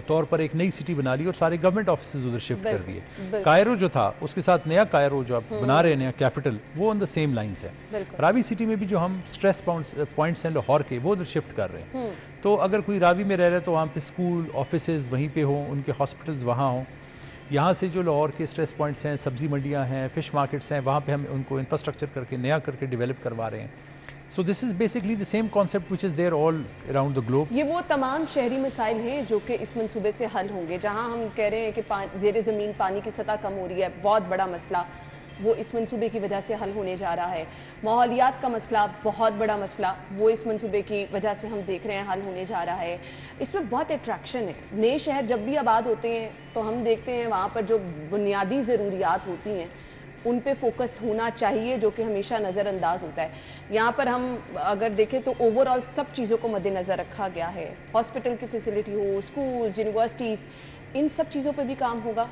तौर पर एक नई सिटी बना ली और सारे गवर्नमेंट ऑफिसेज उधर शिफ्ट कर दिए। कायरो जो था उसके साथ नया कायरो जो आप बना रहे हैं, नया कैपिटल, वो ऑन द सेम लाइंस है। रावी सिटी में भी जो हम स्ट्रेस पॉइंट्स हैं लाहौर के, वो उधर शिफ्ट कर रहे हैं। तो अगर कोई रावी में रह रहे हैं तो वहाँ पे स्कूल, ऑफिसेज वहीं पे हों, उनके हॉस्पिटल्स वहाँ हों। यहाँ से जो लाहौर के स्ट्रेस पॉइंट्स हैं, सब्जी मंडियाँ हैं, फ़िश मार्केट्स हैं, वहाँ पे हम उनको इंफ्रास्ट्रक्चर करके नया करके डेवलप करवा रहे हैं। So this is basically the same concept which is there all around the globe. ये वो तमाम शहरी मसाइल हैं जो कि इस मंसूबे से हल होंगे। जहां हम कह रहे हैं कि ज़ेरे ज़मीन पानी की सतह कम हो रही है, बहुत बड़ा मसला, वो इस मंसूबे की वजह से हल होने जा रहा है। माहौलियात का मसला, बहुत बड़ा मसला, वो इस मंसूबे की वजह से हम देख रहे हैं हल होने जा रहा है। इसमें बहुत अट्रैक्शन है। नए शहर जब भी आबाद होते हैं तो हम देखते हैं वहाँ पर जो बुनियादी ज़रूरियात होती हैं उन पे फोकस होना चाहिए, जो कि हमेशा नज़रअंदाज होता है। यहाँ पर हम अगर देखें तो ओवरऑल सब चीज़ों को मद्देनज़र रखा गया है। हॉस्पिटल की फैसिलिटी हो, स्कूल्स, यूनिवर्सिटीज़, इन सब चीज़ों पे भी काम होगा।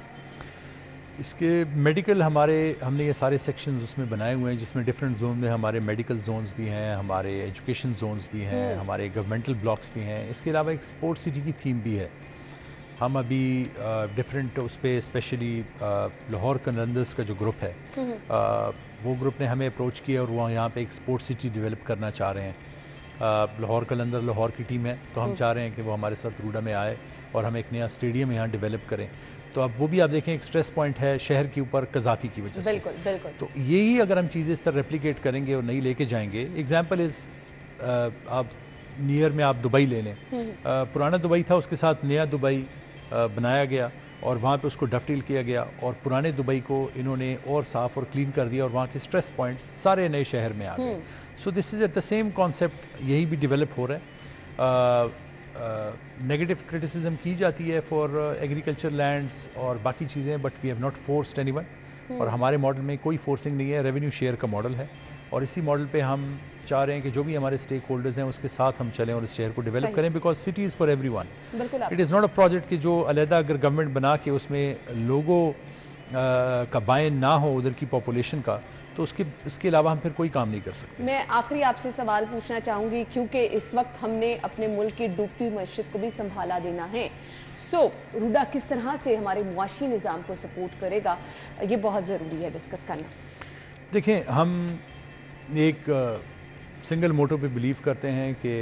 इसके मेडिकल हमने ये सारे सेक्शंस उसमें बनाए हुए हैं, जिसमें डिफरेंट जोन में हमारे मेडिकल जोन्स भी हैं, हमारे एजुकेशन जोन्स भी हैं, हमारे गवर्नमेंटल ब्लॉक्स भी हैं। इसके अलावा एक स्पोर्ट सिटी की थीम भी है। हम अभी डिफरेंट उस पर स्पेशली लाहौर कलंदर्स का जो ग्रुप है वो ग्रुप ने हमें अप्रोच किया और वहाँ यहाँ पे एक स्पोर्ट्स सिटी डेवलप करना चाह रहे हैं। लाहौर कलंदर लाहौर की टीम है, तो हम चाह रहे हैं कि वो हमारे साथ रूडा में आए और हम एक नया स्टेडियम यहाँ डेवलप करें। तो अब वो भी आप देखें एक स्ट्रेस पॉइंट है शहर के ऊपर कज़ाफ़ी की वजह से। बिल्कुल बिल्कुल। तो यही अगर हम चीज़ें इस तरह रेप्लिकेट करेंगे और नहीं लेके जाएंगे, एग्जांपल इज़ आप नियर में आप दुबई ले लें। पुराना दुबई था, उसके साथ नया दुबई बनाया गया और वहाँ पे उसको डफडील किया गया और पुराने दुबई को इन्होंने और साफ़ और क्लीन कर दिया और वहाँ के स्ट्रेस पॉइंट्स सारे नए शहर में आ गए। So this is at the same concept, यही भी डेवलप हो रहा है। नेगेटिव क्रिटिसिज्म की जाती है फॉर एग्रीकल्चर लैंड्स और बाकी चीज़ें, but we have not forced anyone. और हमारे मॉडल में कोई फोर्सिंग नहीं है, रेवेन्यू शेयर का मॉडल है और इसी मॉडल पे हम चाह रहे हैं कि जो भी हमारे स्टेक होल्डर्स हैं उसके साथ हम चलें और इस शहर को डेवलप करें, because city is for everyone. It is not a project कि जो अलहदा अगर गवर्नमेंट बना के उसमें लोगों का बायन ना हो उधर की पॉपुलेशन का, तो उसके अलावा हम फिर कोई काम नहीं कर सकते। मैं आखिरी आपसे सवाल पूछना चाहूँगी, क्योंकि इस वक्त हमने अपने मुल्क की डूबती हुई मस्जिद को भी संभाला देना है। सो रूडा किस तरह से हमारे मुआशी निज़ाम को सपोर्ट करेगा, ये बहुत ज़रूरी है डिस्कस करना। देखें, हम एक सिंगल मोटो पे बिलीव करते हैं कि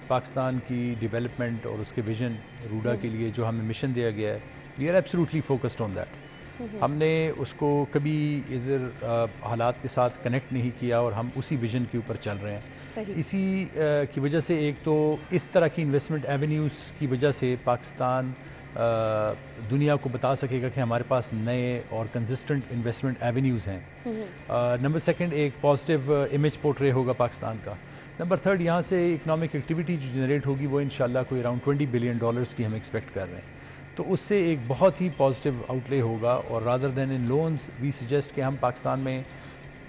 पाकिस्तान की डेवलपमेंट और उसके विजन रूडा के लिए जो हमें मिशन दिया गया है, we are absolutely focused on that. हमने उसको कभी इधर हालात के साथ कनेक्ट नहीं किया और हम उसी विजन के ऊपर चल रहे हैं। इसी की वजह से एक तो इस तरह की इन्वेस्टमेंट एवेन्यूज़ की वजह से पाकिस्तान दुनिया को बता सकेगा कि हमारे पास नए और कंसिस्टेंट इन्वेस्टमेंट एवेन्यूज़ हैं। नंबर सेकंड, एक पॉजिटिव इमेज पोर्ट्रे होगा पाकिस्तान का। नंबर थर्ड, यहाँ से इकनॉमिक एक्टिविटी जो जनरेट होगी वो इंशाल्लाह कोई अराउंड $20 बिलियन की हम एक्सपेक्ट कर रहे हैं। तो उससे एक बहुत ही पॉजिटिव आउटले होगा और rather than in loans we suggest कि हम पाकिस्तान में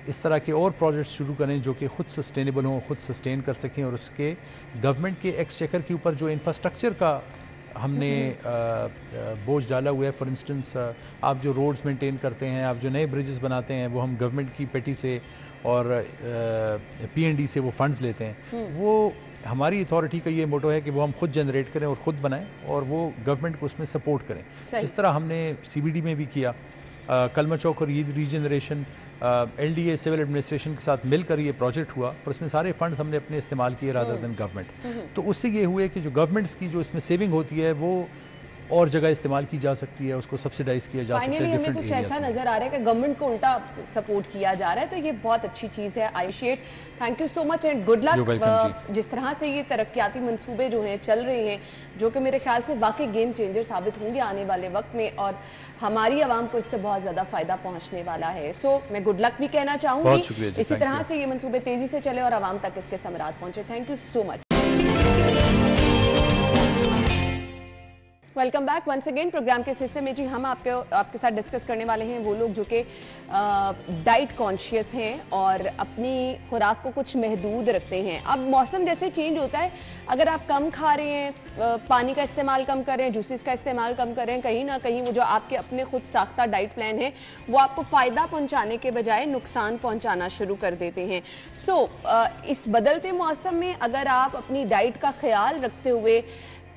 इस तरह के और प्रोजेक्ट्स शुरू करें जो कि ख़ुद सस्टेनेबल हों, ख़ुद सस्टेन कर सकें और उसके गवर्नमेंट के एक्सचेकर के ऊपर जो इंफ्रास्ट्रक्चर का हमने बोझ डाला हुआ है, फॉर इंस्टेंस आप जो रोड्स मेंटेन करते हैं, आप जो नए ब्रिजेस बनाते हैं, वो हम गवर्नमेंट की पेटी से और PND से वो फंड्स लेते हैं। वो हमारी अथॉरिटी का ये मोटो है कि वो हम खुद जनरेट करें और ख़ुद बनाएं और वो गवर्नमेंट को उसमें सपोर्ट करें, जिस तरह हमने CBD में भी किया। कलमा चौक और रीजनरेशन LDA सिविल एडमिनिस्ट्रेशन के साथ मिलकर ये प्रोजेक्ट हुआ, पर उसमें सारे फंड्स हमने अपने इस्तेमाल किए रादर देन गवर्नमेंट। तो उससे ये हुए कि जो गवर्नमेंट्स की जो इसमें सेविंग होती है वो और जगह इस्तेमाल की जा सकती है, उसको सब्सिडाइज किया जा सकता है। फाइनली हमें कुछ ऐसा नजर आ रहा है कि गवर्नमेंट को उल्टा सपोर्ट किया जा रहा है, तो ये बहुत अच्छी चीज़ है। I appreciate, thank you so much and good luck. जिस तरह से ये तरक्याती मंसूबे जो हैं चल रहे हैं, जो कि मेरे ख्याल से वाकई गेम चेंजर साबित होंगे आने वाले वक्त में और हमारी आवाम को इससे बहुत ज़्यादा फ़ायदा पहुँचने वाला है। सो मैं गुड लक भी कहना चाहूँगी। इसी तरह से ये मंसूबे तेज़ी से चले और आवाम तक इसके समरात पहुँचे। Thank you so much. Welcome back once again. Programme के इस हिस्से में जी हम आपके साथ डिस्कस करने वाले हैं वो लोग जो कि डाइट कॉन्शियस हैं और अपनी खुराक को कुछ महदूद रखते हैं। अब मौसम जैसे चेंज होता है, अगर आप कम खा रहे हैं, पानी का इस्तेमाल कम करें, जूसेस का इस्तेमाल कम करें, कहीं ना कहीं वो जो आपके अपने खुद साख्ता डाइट प्लान है वो आपको फ़ायदा पहुँचाने के बजाय नुकसान पहुँचाना शुरू कर देते हैं। सो इस बदलते मौसम में अगर आप अपनी डाइट का ख्याल रखते हुए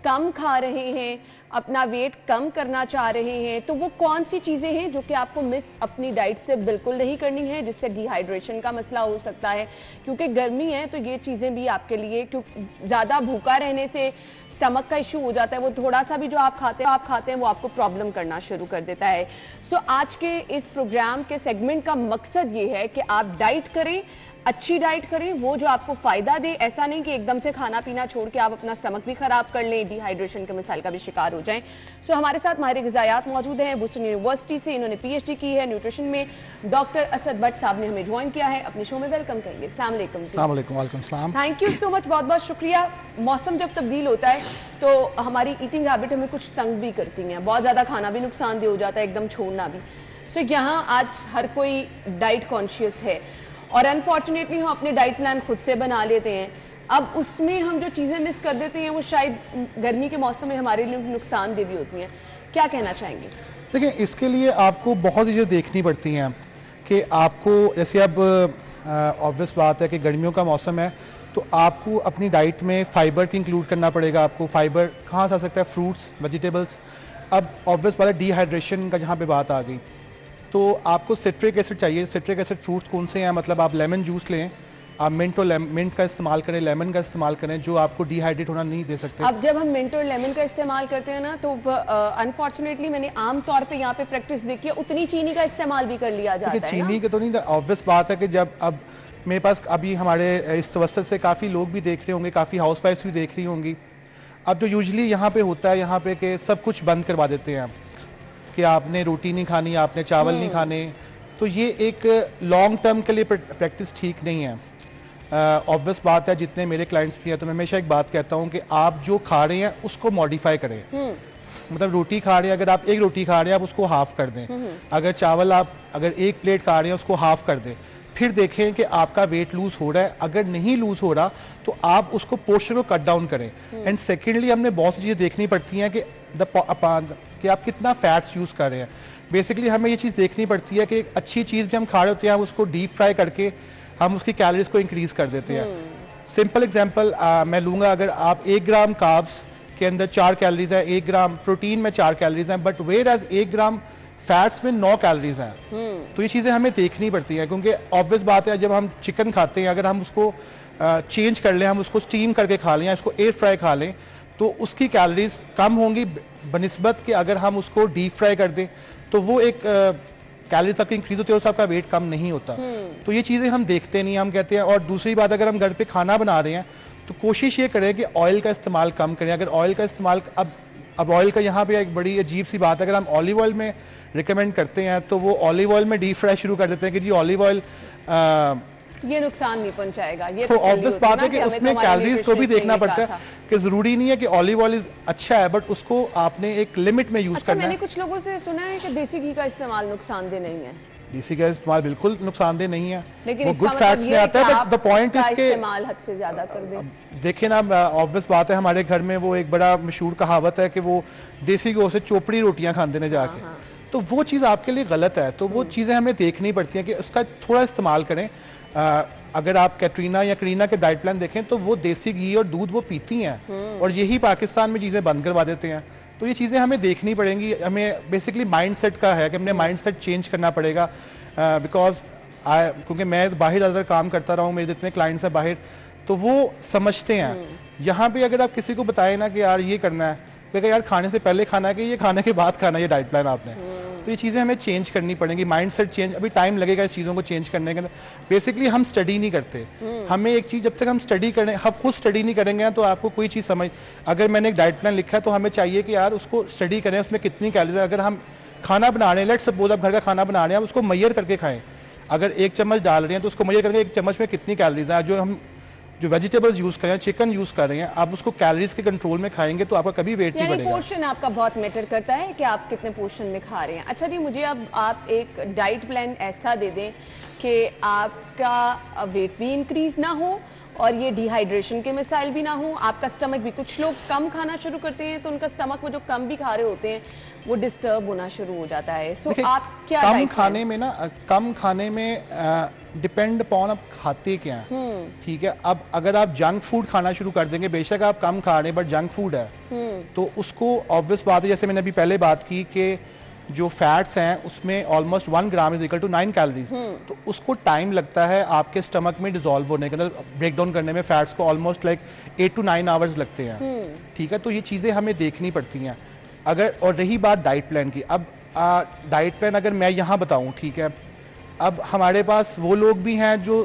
कम खा रहे हैं, अपना वेट कम करना चाह रहे हैं, तो वो कौन सी चीज़ें हैं जो कि आपको मिस अपनी डाइट से बिल्कुल नहीं करनी है, जिससे डिहाइड्रेशन का मसला हो सकता है। क्योंकि गर्मी है तो ये चीज़ें भी आपके लिए, क्योंकि ज़्यादा भूखा रहने से स्टमक का इशू हो जाता है, वो थोड़ा सा भी जो आप खाते हैं वो आपको प्रॉब्लम करना शुरू कर देता है। सो आज के इस प्रोग्राम के सेगमेंट का मकसद ये है कि आप डाइट करें, अच्छी डाइट करें, वो जो आपको फ़ायदा दे। ऐसा नहीं कि एकदम से खाना पीना छोड़ के आप अपना स्टमक भी ख़राब कर लें, डिहाइड्रेशन के मिसाइल का भी शिकार हो जाएं। सो हमारे साथ माहिर ग़िज़ायात मौजूद हैं बोस्टन यूनिवर्सिटी से, इन्होंने PhD की है न्यूट्रिशन में। डॉक्टर असद भट्ट साहब ने हमें ज्वाइन किया है, अपने शो में वेलकम करेंगे। अस्सलाम वालेकुम जी। वालेकुम सलाम। थैंक यू सो मच, बहुत बहुत शुक्रिया। मौसम जब तब्दील होता है तो हमारी ईटिंग हैबिट हमें कुछ तंग भी करती हैं, बहुत ज़्यादा खाना भी नुकसानदेह हो जाता है, एकदम छोड़ना भी। सो यहाँ आज हर कोई डाइट कॉन्शियस है और अनफॉर्चुनेटली हम अपने डाइट प्लान खुद से बना लेते हैं। अब उसमें हम जो चीज़ें मिस कर देते हैं वो शायद गर्मी के मौसम में हमारे लिए नुकसानदेह भी होती हैं। क्या कहना चाहेंगे? देखिए, इसके लिए आपको बहुत चीज़ें देखनी पड़ती हैं कि आपको, जैसे अब ऑब्वियस बात है कि गर्मियों का मौसम है तो आपको अपनी डाइट में फ़ाइबर की इंक्लूड करना पड़ेगा। आपको फ़ाइबर कहाँ से आ सकता है? Fruits, vegetables. अब ऑब्वियस बात है डिहाइड्रेशन का जहाँ पे बात आ गई तो आपको सिट्रिक एसिड चाहिए। सिट्रिक एसिड फ्रूट्स कौन से हैं? मतलब आप लेमन जूस लें, आप मिंट का इस्तेमाल करें, लेमन का इस्तेमाल करें, जो आपको डिहाइड्रेट होना नहीं दे सकते। अब जब हम मिंट और लेमन का इस्तेमाल करते हैं ना तो अनफॉर्चुनेटली मैंने आम तौर पे यहाँ पे प्रैक्टिस देखी है, उतनी चीनी का इस्तेमाल भी कर लिया जाता है। चीनी के तो नहीं, ऑब्वियस बात है कि जब अब मेरे पास अभी हमारे इस तवस्सुत से काफ़ी लोग भी देख रहे होंगे, काफ़ी हाउसवाइफ्स भी देख रही होंगी। अब जो यूजुअली यहाँ पे होता है, यहाँ पे कि सब कुछ बंद करवा देते हैं कि आपने रोटी नहीं खानी, आपने चावल नहीं खाने। तो ये एक लॉन्ग टर्म के लिए प्रैक्टिस ठीक नहीं है। ऑब्वियस बात है, जितने मेरे क्लाइंट्स भी हैं तो मैं हमेशा एक बात कहता हूँ कि आप जो खा रहे हैं उसको मॉडिफाई करें। मतलब रोटी खा रहे हैं, अगर आप एक रोटी खा रहे हैं आप उसको हाफ कर दें। अगर चावल आप अगर एक प्लेट खा रहे हैं उसको हाफ कर दें। फिर देखें कि आपका वेट लूज हो रहा है। अगर नहीं लूज हो रहा तो आप उसको पोर्शन को कट डाउन करें। एंड सेकेंडली हमने बहुत सी चीज़ें देखनी पड़ती हैं कि आप कितना फैट्स यूज़ कर रहे हैं। बेसिकली हमें ये चीज़ देखनी पड़ती है कि एक अच्छी चीज़ भी हम खा रहे होते हैं, हम उसको डीप फ्राई करके हम उसकी कैलोरीज को इंक्रीज कर देते हैं। सिंपल एग्जांपल मैं लूँगा, अगर आप 1 ग्राम कार्ब्स के अंदर 4 कैलोरीज हैं, 1 ग्राम प्रोटीन में 4 कैलोरीज हैं, but whereas 1 gram fats में 9 कैलोरीज हैं। तो ये चीज़ें हमें देखनी पड़ती हैं, क्योंकि ऑब्वियस बात है जब हम चिकन खाते हैं, अगर हम उसको चेंज कर लें, हम उसको स्टीम करके खा लें या इसको एयर फ्राई खा लें तो उसकी कैलोरीज कम होंगी बनिस्बत कि अगर हम उसको डीप फ्राई कर दें तो वो एक कैलोरीज आपकी इंक्रीज होती है और आपका वेट कम नहीं होता। तो ये चीज़ें हम देखते नहीं, हम कहते हैं। और दूसरी बात, अगर हम घर पे खाना बना रहे हैं तो कोशिश ये करें कि ऑयल का इस्तेमाल कम करें। अगर ऑयल का इस्तेमाल अब ऑयल का यहाँ पे एक बड़ी अजीब सी बात है, अगर हम ऑलिव ऑयल में रिकमेंड करते हैं तो वो ऑलिव ऑयल में डीप फ्राई शुरू कर देते हैं कि जी ऑलिव ऑयल ये नुकसान नहीं पहुंचाएगा। ये तो ऑब्वियस बात है कि उसमें कैलोरीज को भी देखना पड़ता है कि जरूरी नहीं है कि ऑलिव ऑयल अच्छा है, बट उसको आपने एक लिमिट में यूज करना है। मैंने कुछ लोगों से सुना है कि देसी घी का इस्तेमाल नुकसानदेह नहीं है। देसी घी का इस्तेमाल बिल्कुल नुकसानदेह नहीं है, लेकिन वो गुड फैट्स में आता है। बट द पॉइंट इज के इस्तेमाल हद से ज्यादा कर दें। देखिए ना, ऑब्वियस बात है, हमारे घर में वो एक बड़ा मशहूर कहावत है कि वो देसी घी से चोपड़ी रोटियां खाते ने जाके। तो वो चीज़ आपके लिए गलत है। तो वो चीज़ें हमें देखनी पड़ती हैं कि उसका थोड़ा इस्तेमाल करें। अगर आप कैटरीना या करीना के डाइट प्लान देखें तो वो देसी घी और दूध वो पीती हैं और यही पाकिस्तान में चीज़ें बंद करवा देते हैं। तो ये चीज़ें हमें देखनी पड़ेंगी। हमें बेसिकली माइंडसेट का है कि हमने माइंडसेट चेंज करना पड़ेगा। बिकॉज क्योंकि मैं बाहर ज़्यादातर काम करता रहा हूँ, मेरे जितने क्लाइंट्स हैं बाहर, तो वो समझते हैं। यहाँ पे अगर आप किसी को बताएं ना कि यार ये करना है, तो यार खाने से पहले खाना है कि ये खाने के बाद खाना है ये डाइट प्लान आपने। तो ये चीज़ें हमें चेंज करनी पड़ेंगी, माइंडसेट चेंज। अभी टाइम लगेगा इस चीज़ों को चेंज करने के अंदर। बेसिकली हम स्टडी नहीं करते। हमें एक चीज़, जब तक हम स्टडी करें, हम खुद स्टडी नहीं करेंगे ना तो आपको कोई चीज़ समझ, अगर मैंने एक डाइट प्लान लिखा है तो हमें चाहिए कि यार उसको स्टडी करें, उसमें कितनी कैलोरीज है। अगर हम खाना बना रहे हैं, लेट्स सपोज आप घर का खाना बना रहे हैं, आप उसको मैयर करके खाएं। अगर 1 चम्मच डाल रहे हैं तो उसको मैयर करके 1 चम्मच में कितनी कैलोरीज है। जो वेजिटेबल्स यूज़ कर रहे हैं, चिकन यूज़ कर रहे हैं, आप उसको कैलोरीज के कंट्रोल में खाएंगे तो आपका कभी वेट नहीं बढ़ेगा। पोर्शन आपका बहुत मैटर करता है कि आप कितने पोर्शन में खा रहे हैं। अच्छा जी, मुझे अब आप एक डाइट प्लान ऐसा दे दें कि आपका वेट भी इंक्रीज ना हो और ये डिहाइड्रेशन के मिसाइल भी ना हो, आपका स्टमक भी। कुछ लोग कम खाना शुरू करते हैं तो उनका स्टमक वो जो कम भी खा रहे होते हैं वो डिस्टर्ब होना शुरू हो जाता है। सो आप क्या कम खाने में ना, कम खाने में डिपेंड अपॉन आप खाते क्या हैं। ठीक है, अब अगर आप जंक फूड खाना शुरू कर देंगे, बेशक आप कम खा रहे हैं बट जंक फूड है, तो उसको ऑब्वियस बात है, जैसे मैंने अभी पहले बात की कि जो फैट्स हैं उसमें almost 1 gram is equal to 9 calories. तो उसको टाइम लगता है आपके स्टमक में डिजोल्व होने के अंदर, ब्रेक डाउन करने में फैट्स को ऑलमोस्ट लाइक 8 to 9 आवर्स लगते हैं। ठीक है, तो ये चीज़ें हमें देखनी पड़ती हैं। अगर, और रही बात डाइट प्लान की, अब डाइट प्लान अगर मैं यहाँ बताऊँ, ठीक है, अब हमारे पास वो लोग भी हैं जो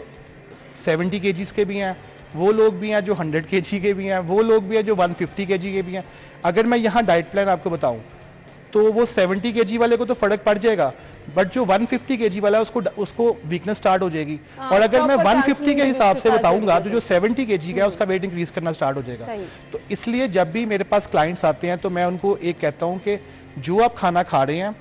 70 केजीज के भी हैं, वो लोग भी हैं जो 100 केजी के भी हैं, वो लोग भी हैं जो 150 केजी के भी हैं। अगर मैं यहाँ डाइट प्लान आपको बताऊँ तो वो 70 केजी वाले को तो फ़र्क पड़ जाएगा, बट जो 150 केजी वाला है उसको वीकनेस स्टार्ट हो जाएगी। और अगर मैं 150 के हिसाब से बताऊंगा तो जो 70 केजी का है उसका वेट इंक्रीज करना स्टार्ट हो जाएगा। तो इसलिए जब भी मेरे पास क्लाइंट्स आते हैं तो मैं उनको एक कहता हूँ कि जो आप खाना खा रहे हैं,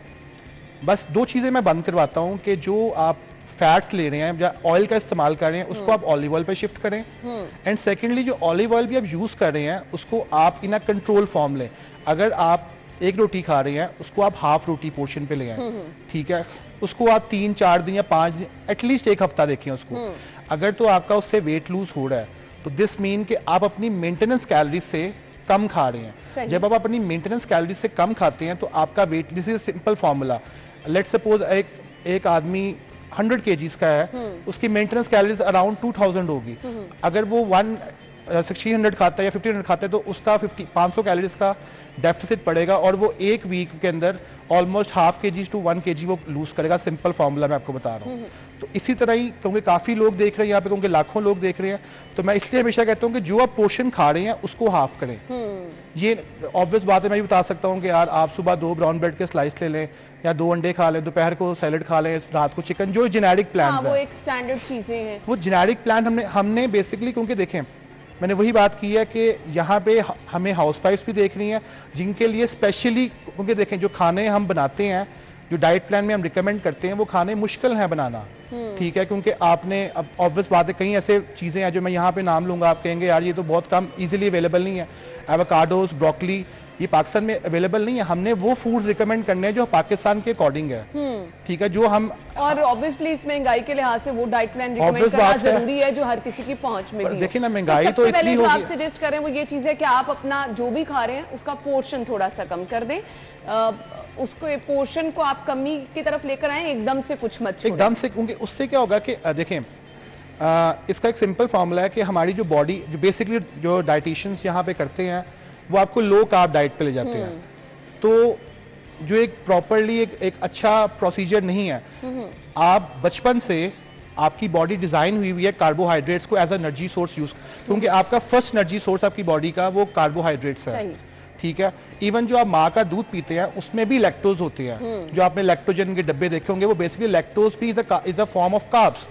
बस 2 चीज़ें मैं बंद करवाता हूँ कि जो आप फैट्स ले रहे हैं या ऑयल का इस्तेमाल कर रहे हैं उसको आप ऑलिव ऑयल पे शिफ्ट करें, एंड सेकेंडली जो ऑलिव ऑयल भी आप यूज़ कर रहे हैं उसको आप इन अ कंट्रोल फॉर्म लें। अगर आप 1 रोटी खा रहे हैं उसको आप हाफ रोटी पोर्शन पे ले आए, ठीक है, उसको आप 3-4 दिन या 5 दिन एटलीस्ट 1 हफ्ता देखें उसको। अगर तो आपका उससे वेट लूज हो रहा है तो दिस मीन कि आप अपनी मेंटेनेंस कैलोरीज से कम खा रहे हैं। जब आप अपनी मेंटेनेंस कैलोरीज से कम खाते हैं तो आपका weight, this is simple formula, let's suppose एक आदमी 100 केजीज का है, उसकी मेंटेनेंस कैलोरीज अराउंड 2000 होगी। अगर वो 1600 खाता है या 1500 खाता है तो उसका 500 कैलोरीज का डेफिसिट पड़ेगा और वो एक वीक के अंदर almost half KG to 1 KG वो लूज करेगा। सिंपल फार्मूला मैं आपको बता रहा हूँ। तो इसी तरह ही, क्योंकि काफ़ी लोग देख रहे हैं यहाँ पे, क्योंकि लाखों लोग देख रहे हैं, तो मैं इसलिए हमेशा कहता हूँ कि जो आप पोर्शन खा रहे हैं उसको हाफ करें। ये ऑब्वियस बात है, मैं भी बता सकता हूँ कि यार आप सुबह 2 ब्राउन ब्रेड के स्लाइस ले लें या 2 अंडे खा लें, दोपहर को सैलड खा लें, रात को चिकन, जो जेनेरिक प्लान है वो एक स्टैंडर्ड चीजें हैं। वो जेनेरिक प्लान हमने बेसिकली, क्योंकि देखें मैंने वही बात की है कि यहाँ पे हमें हाउसवाइफ्स भी देख रही हैं जिनके लिए स्पेशली, क्योंकि देखें जो खाने हम बनाते हैं, जो डाइट प्लान में हम रिकमेंड करते हैं, वो खाने मुश्किल हैं बनाना, ठीक है, क्योंकि आपने, अब ऑब्वियस बात है, कई ऐसे चीज़ें हैं जो मैं यहाँ पे नाम लूँगा, आप कहेंगे यार ये तो बहुत कम इजीली अवेलेबल नहीं है। एवोकाडोस, ब्रोकली, ये पाकिस्तान में अवेलेबल नहीं है। हमने वो फूड्स रिकमेंड करने हैं जो पाकिस्तान के अकॉर्डिंग है, ठीक है, जो हम, और ऑब्वियसली इस महंगाई के लिहाज से वो डाइट प्लान रिकमेंड करना जरूरी है जो हर किसी की पहुंच में भी हो। देखिए ना, महंगाई तो इतनी होगी। आप सजेस्ट करें वो ये चीज है कि आप अपना जो भी खा रहे हैं उसका पोर्शन थोड़ा सा कम कर दें, उसको पोर्शन को आप कमी की तरफ लेकर आए, एकदम से कुछ मत छोड़ें। एकदम से, क्योंकि उससे क्या होगा कि देखें, इसका एक सिंपल फार्मूला है कि हमारी जो बॉडी, जो बेसिकली जो डाइटिशियंस यहाँ पे करते हैं वो आपको लो कार्ब डाइट पे ले जाते हैं, तो जो एक प्रॉपरली एक अच्छा प्रोसीजर नहीं है। आप बचपन से आपकी बॉडी डिज़ाइन हुई हुई है कार्बोहाइड्रेट्स को एज एनर्जी सोर्स यूज, क्योंकि आपका फर्स्ट एनर्जी सोर्स आपकी बॉडी का वो कार्बोहाइड्रेट्स है, ठीक है। इवन जो आप माँ का दूध पीते हैं उसमें भी लैक्टोज होते हैं, जो आपने लैक्टोजन के डब्बे देखे होंगे, वो बेसिकली लैक्टोज भी is a form of carbs.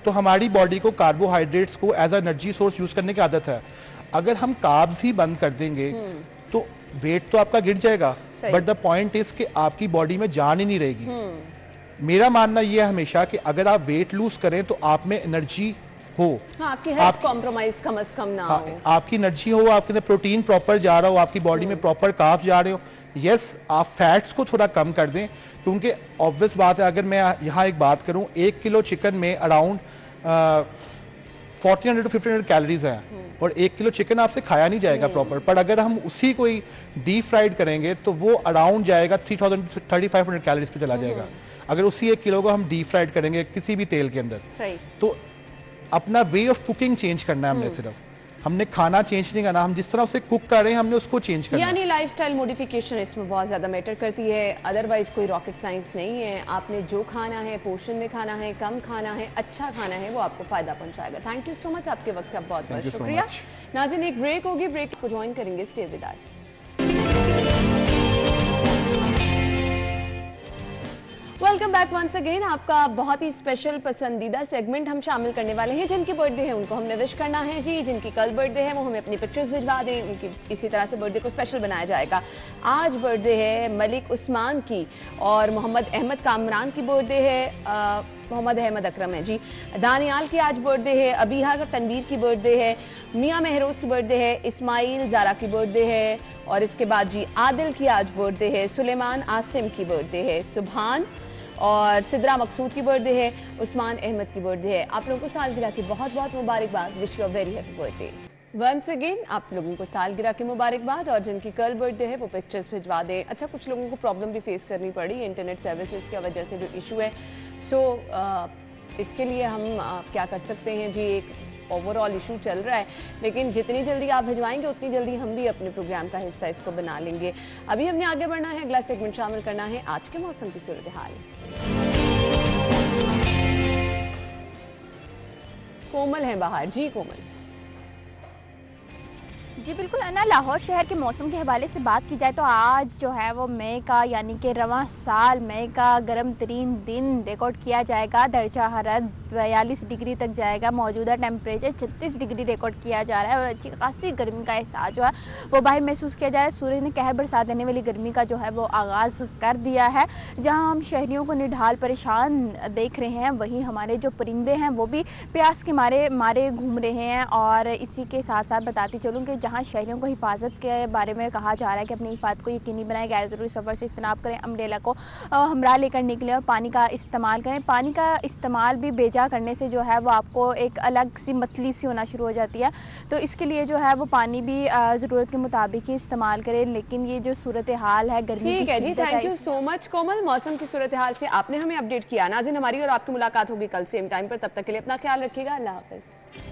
तो हमारी बॉडी को कार्बोहाइड्रेट्स को एज एनर्जी सोर्स यूज करने की आदत है। अगर हम कार्ब्स ही बंद कर देंगे तो वेट तो आपका गिर जाएगा, बट द पॉइंट इज कि आपकी बॉडी में जान ही नहीं रहेगी। मेरा मानना यह है हमेशा कि अगर आप वेट लूज करें तो आप में एनर्जी हो, आपकी हेल्थ कॉम्प्रोमाइज कम से कम ना हो, आपकी एनर्जी हो, आपके अंदर प्रोटीन प्रॉपर जा रहा हो, आपकी बॉडी में प्रॉपर कार्ब्स जा रहे हो। यस, आप फैट्स को थोड़ा कम कर दें, क्योंकि ऑब्वियस बात है, अगर मैं यहाँ एक बात करूँ, 1 किलो चिकन में अराउंड 1400 to 1500 कैलोरीज हैं, और 1 किलो चिकन आपसे खाया नहीं जाएगा प्रॉपर। पर अगर हम उसी को ही डीप फ्राइड करेंगे तो वो अराउंड जाएगा 3000 to 3500 कैलोरीज पे चला जाएगा, अगर उसी 1 किलो को हम डीप फ्राइड करेंगे किसी भी तेल के अंदर। सही। तो अपना वे ऑफ कुकिंग चेंज करना है हमने, सिर्फ हमने खाना चेंज नहीं करना, हम जिस तरह उसे कुक कर रहे हैं हमने उसको चेंज करना है। यानी लाइफस्टाइल मॉडिफिकेशन इसमें बहुत ज़्यादा मैटर करती है, अदरवाइज कोई रॉकेट साइंस नहीं है। आपने जो खाना है, पोर्शन में खाना है, कम खाना है, अच्छा खाना है, वो आपको फ़ायदा पहुंचाएगा। थैंक यू सो मच, आपके वक्त का बहुत बहुत शुक्रिया। नाज़रीन, एक ब्रेक होगी, ब्रेक को ज्वाइन करेंगे, stay with us. Welcome back once again. आपका बहुत ही स्पेशल पसंदीदा सेगमेंट हम शामिल करने वाले हैं। जिनकी बर्थडे है उनको हमने विश करना है जी, जिनकी कल बर्थडे है वो हमें अपनी पिक्चर्स भिजवा दें, उनकी इसी तरह से बर्थडे को स्पेशल बनाया जाएगा। आज बर्थडे है मलिक उस्मान की और मोहम्मद अहमद कामरान की बर्थडे है, मोहम्मद अहमद अकरम है जी। दानियाल की आज बर्थडे है, अबीहा का तनवीर की बर्थडे है, मियाँ महरोज़ की बर्थडे है, इस्माइल ज़ारा की बर्थडे है, और इसके बाद जी आदिल की आज बर्थडे है, सुलेमान आसिम की बर्थडे है, सुभान और सिद्रा मकसूद की बर्थडे है, उस्मान अहमद की बर्थडे है। आप लोगों को सालगिरह की बहुत बहुत मुबारकबाद। Wish you a very happy birthday once again. आप लोगों को सालगिरह की मुबारकबाद, और जिनकी कल बर्थडे है वो पिक्चर्स भिजवा दें। अच्छा, कुछ लोगों को प्रॉब्लम भी फेस करनी पड़ी इंटरनेट सर्विसेज की वजह से, जो इशू है, सो इसके लिए हम क्या कर सकते हैं जी, एक ओवरऑल इशू चल रहा है, लेकिन जितनी जल्दी आप भिजवाएंगे उतनी जल्दी हम भी अपने प्रोग्राम का हिस्सा इसको बना लेंगे। अभी हमने आगे बढ़ना है, अगला सेगमेंट शामिल करना है आज के मौसम की सूरत हाल। कोमल हैं बाहर। जी कोमल। जी बिल्कुल अन्ना, लाहौर शहर के मौसम के हवाले से बात की जाए तो आज जो है वो मई का यानी कि रवां साल मई का गर्म तरीन दिन रिकॉर्ड किया जाएगा। दर्जा हरारत 42 डिग्री तक जाएगा। मौजूदा टेम्परेचर 36 डिग्री रिकॉर्ड किया जा रहा है और अच्छी खासी गर्मी का एहसास जो है वो बाहर महसूस किया जा रहा है। सूरज ने कहर बरसा देने वाली गर्मी का जो है वो आगाज़ कर दिया है। जहाँ हम शहरियों को निढाल परेशान देख रहे हैं, वहीं हमारे जो परिंदे हैं वो भी प्यास के मारे घूम रहे हैं। और इसी के साथ साथ बताती चलूँ कि जहाँ शहरियों को हिफाजत के बारे में कहा जा रहा है कि अपनी हिफाजत को यकीनी बनाएं, गैर ज़रूरी सफ़र से इज्तनाब करें, अम्ब्रेला को हमरा लेकर निकलें और पानी का इस्तेमाल करें। पानी का इस्तेमाल भी बेजा करने से जो है वो आपको एक अलग सी मतली सी होना शुरू हो जाती है, तो इसके लिए जो है वो पानी भी ज़रूरत के मुताबिक ही इस्तेमाल करें। लेकिन ये जो सूरत हाल है गर्मी की, ठीक है जी, थैंक यू सो मच कोमल। मौसम की सूरत हाल से आपने हमें अपडेट किया। नाज़रीन, हमारी और आपकी मुलाकात होगी कल सेम टाइम पर। तब तक के लिए अपना ख्याल रखिएगा। अल्लाह हाफ़िज़।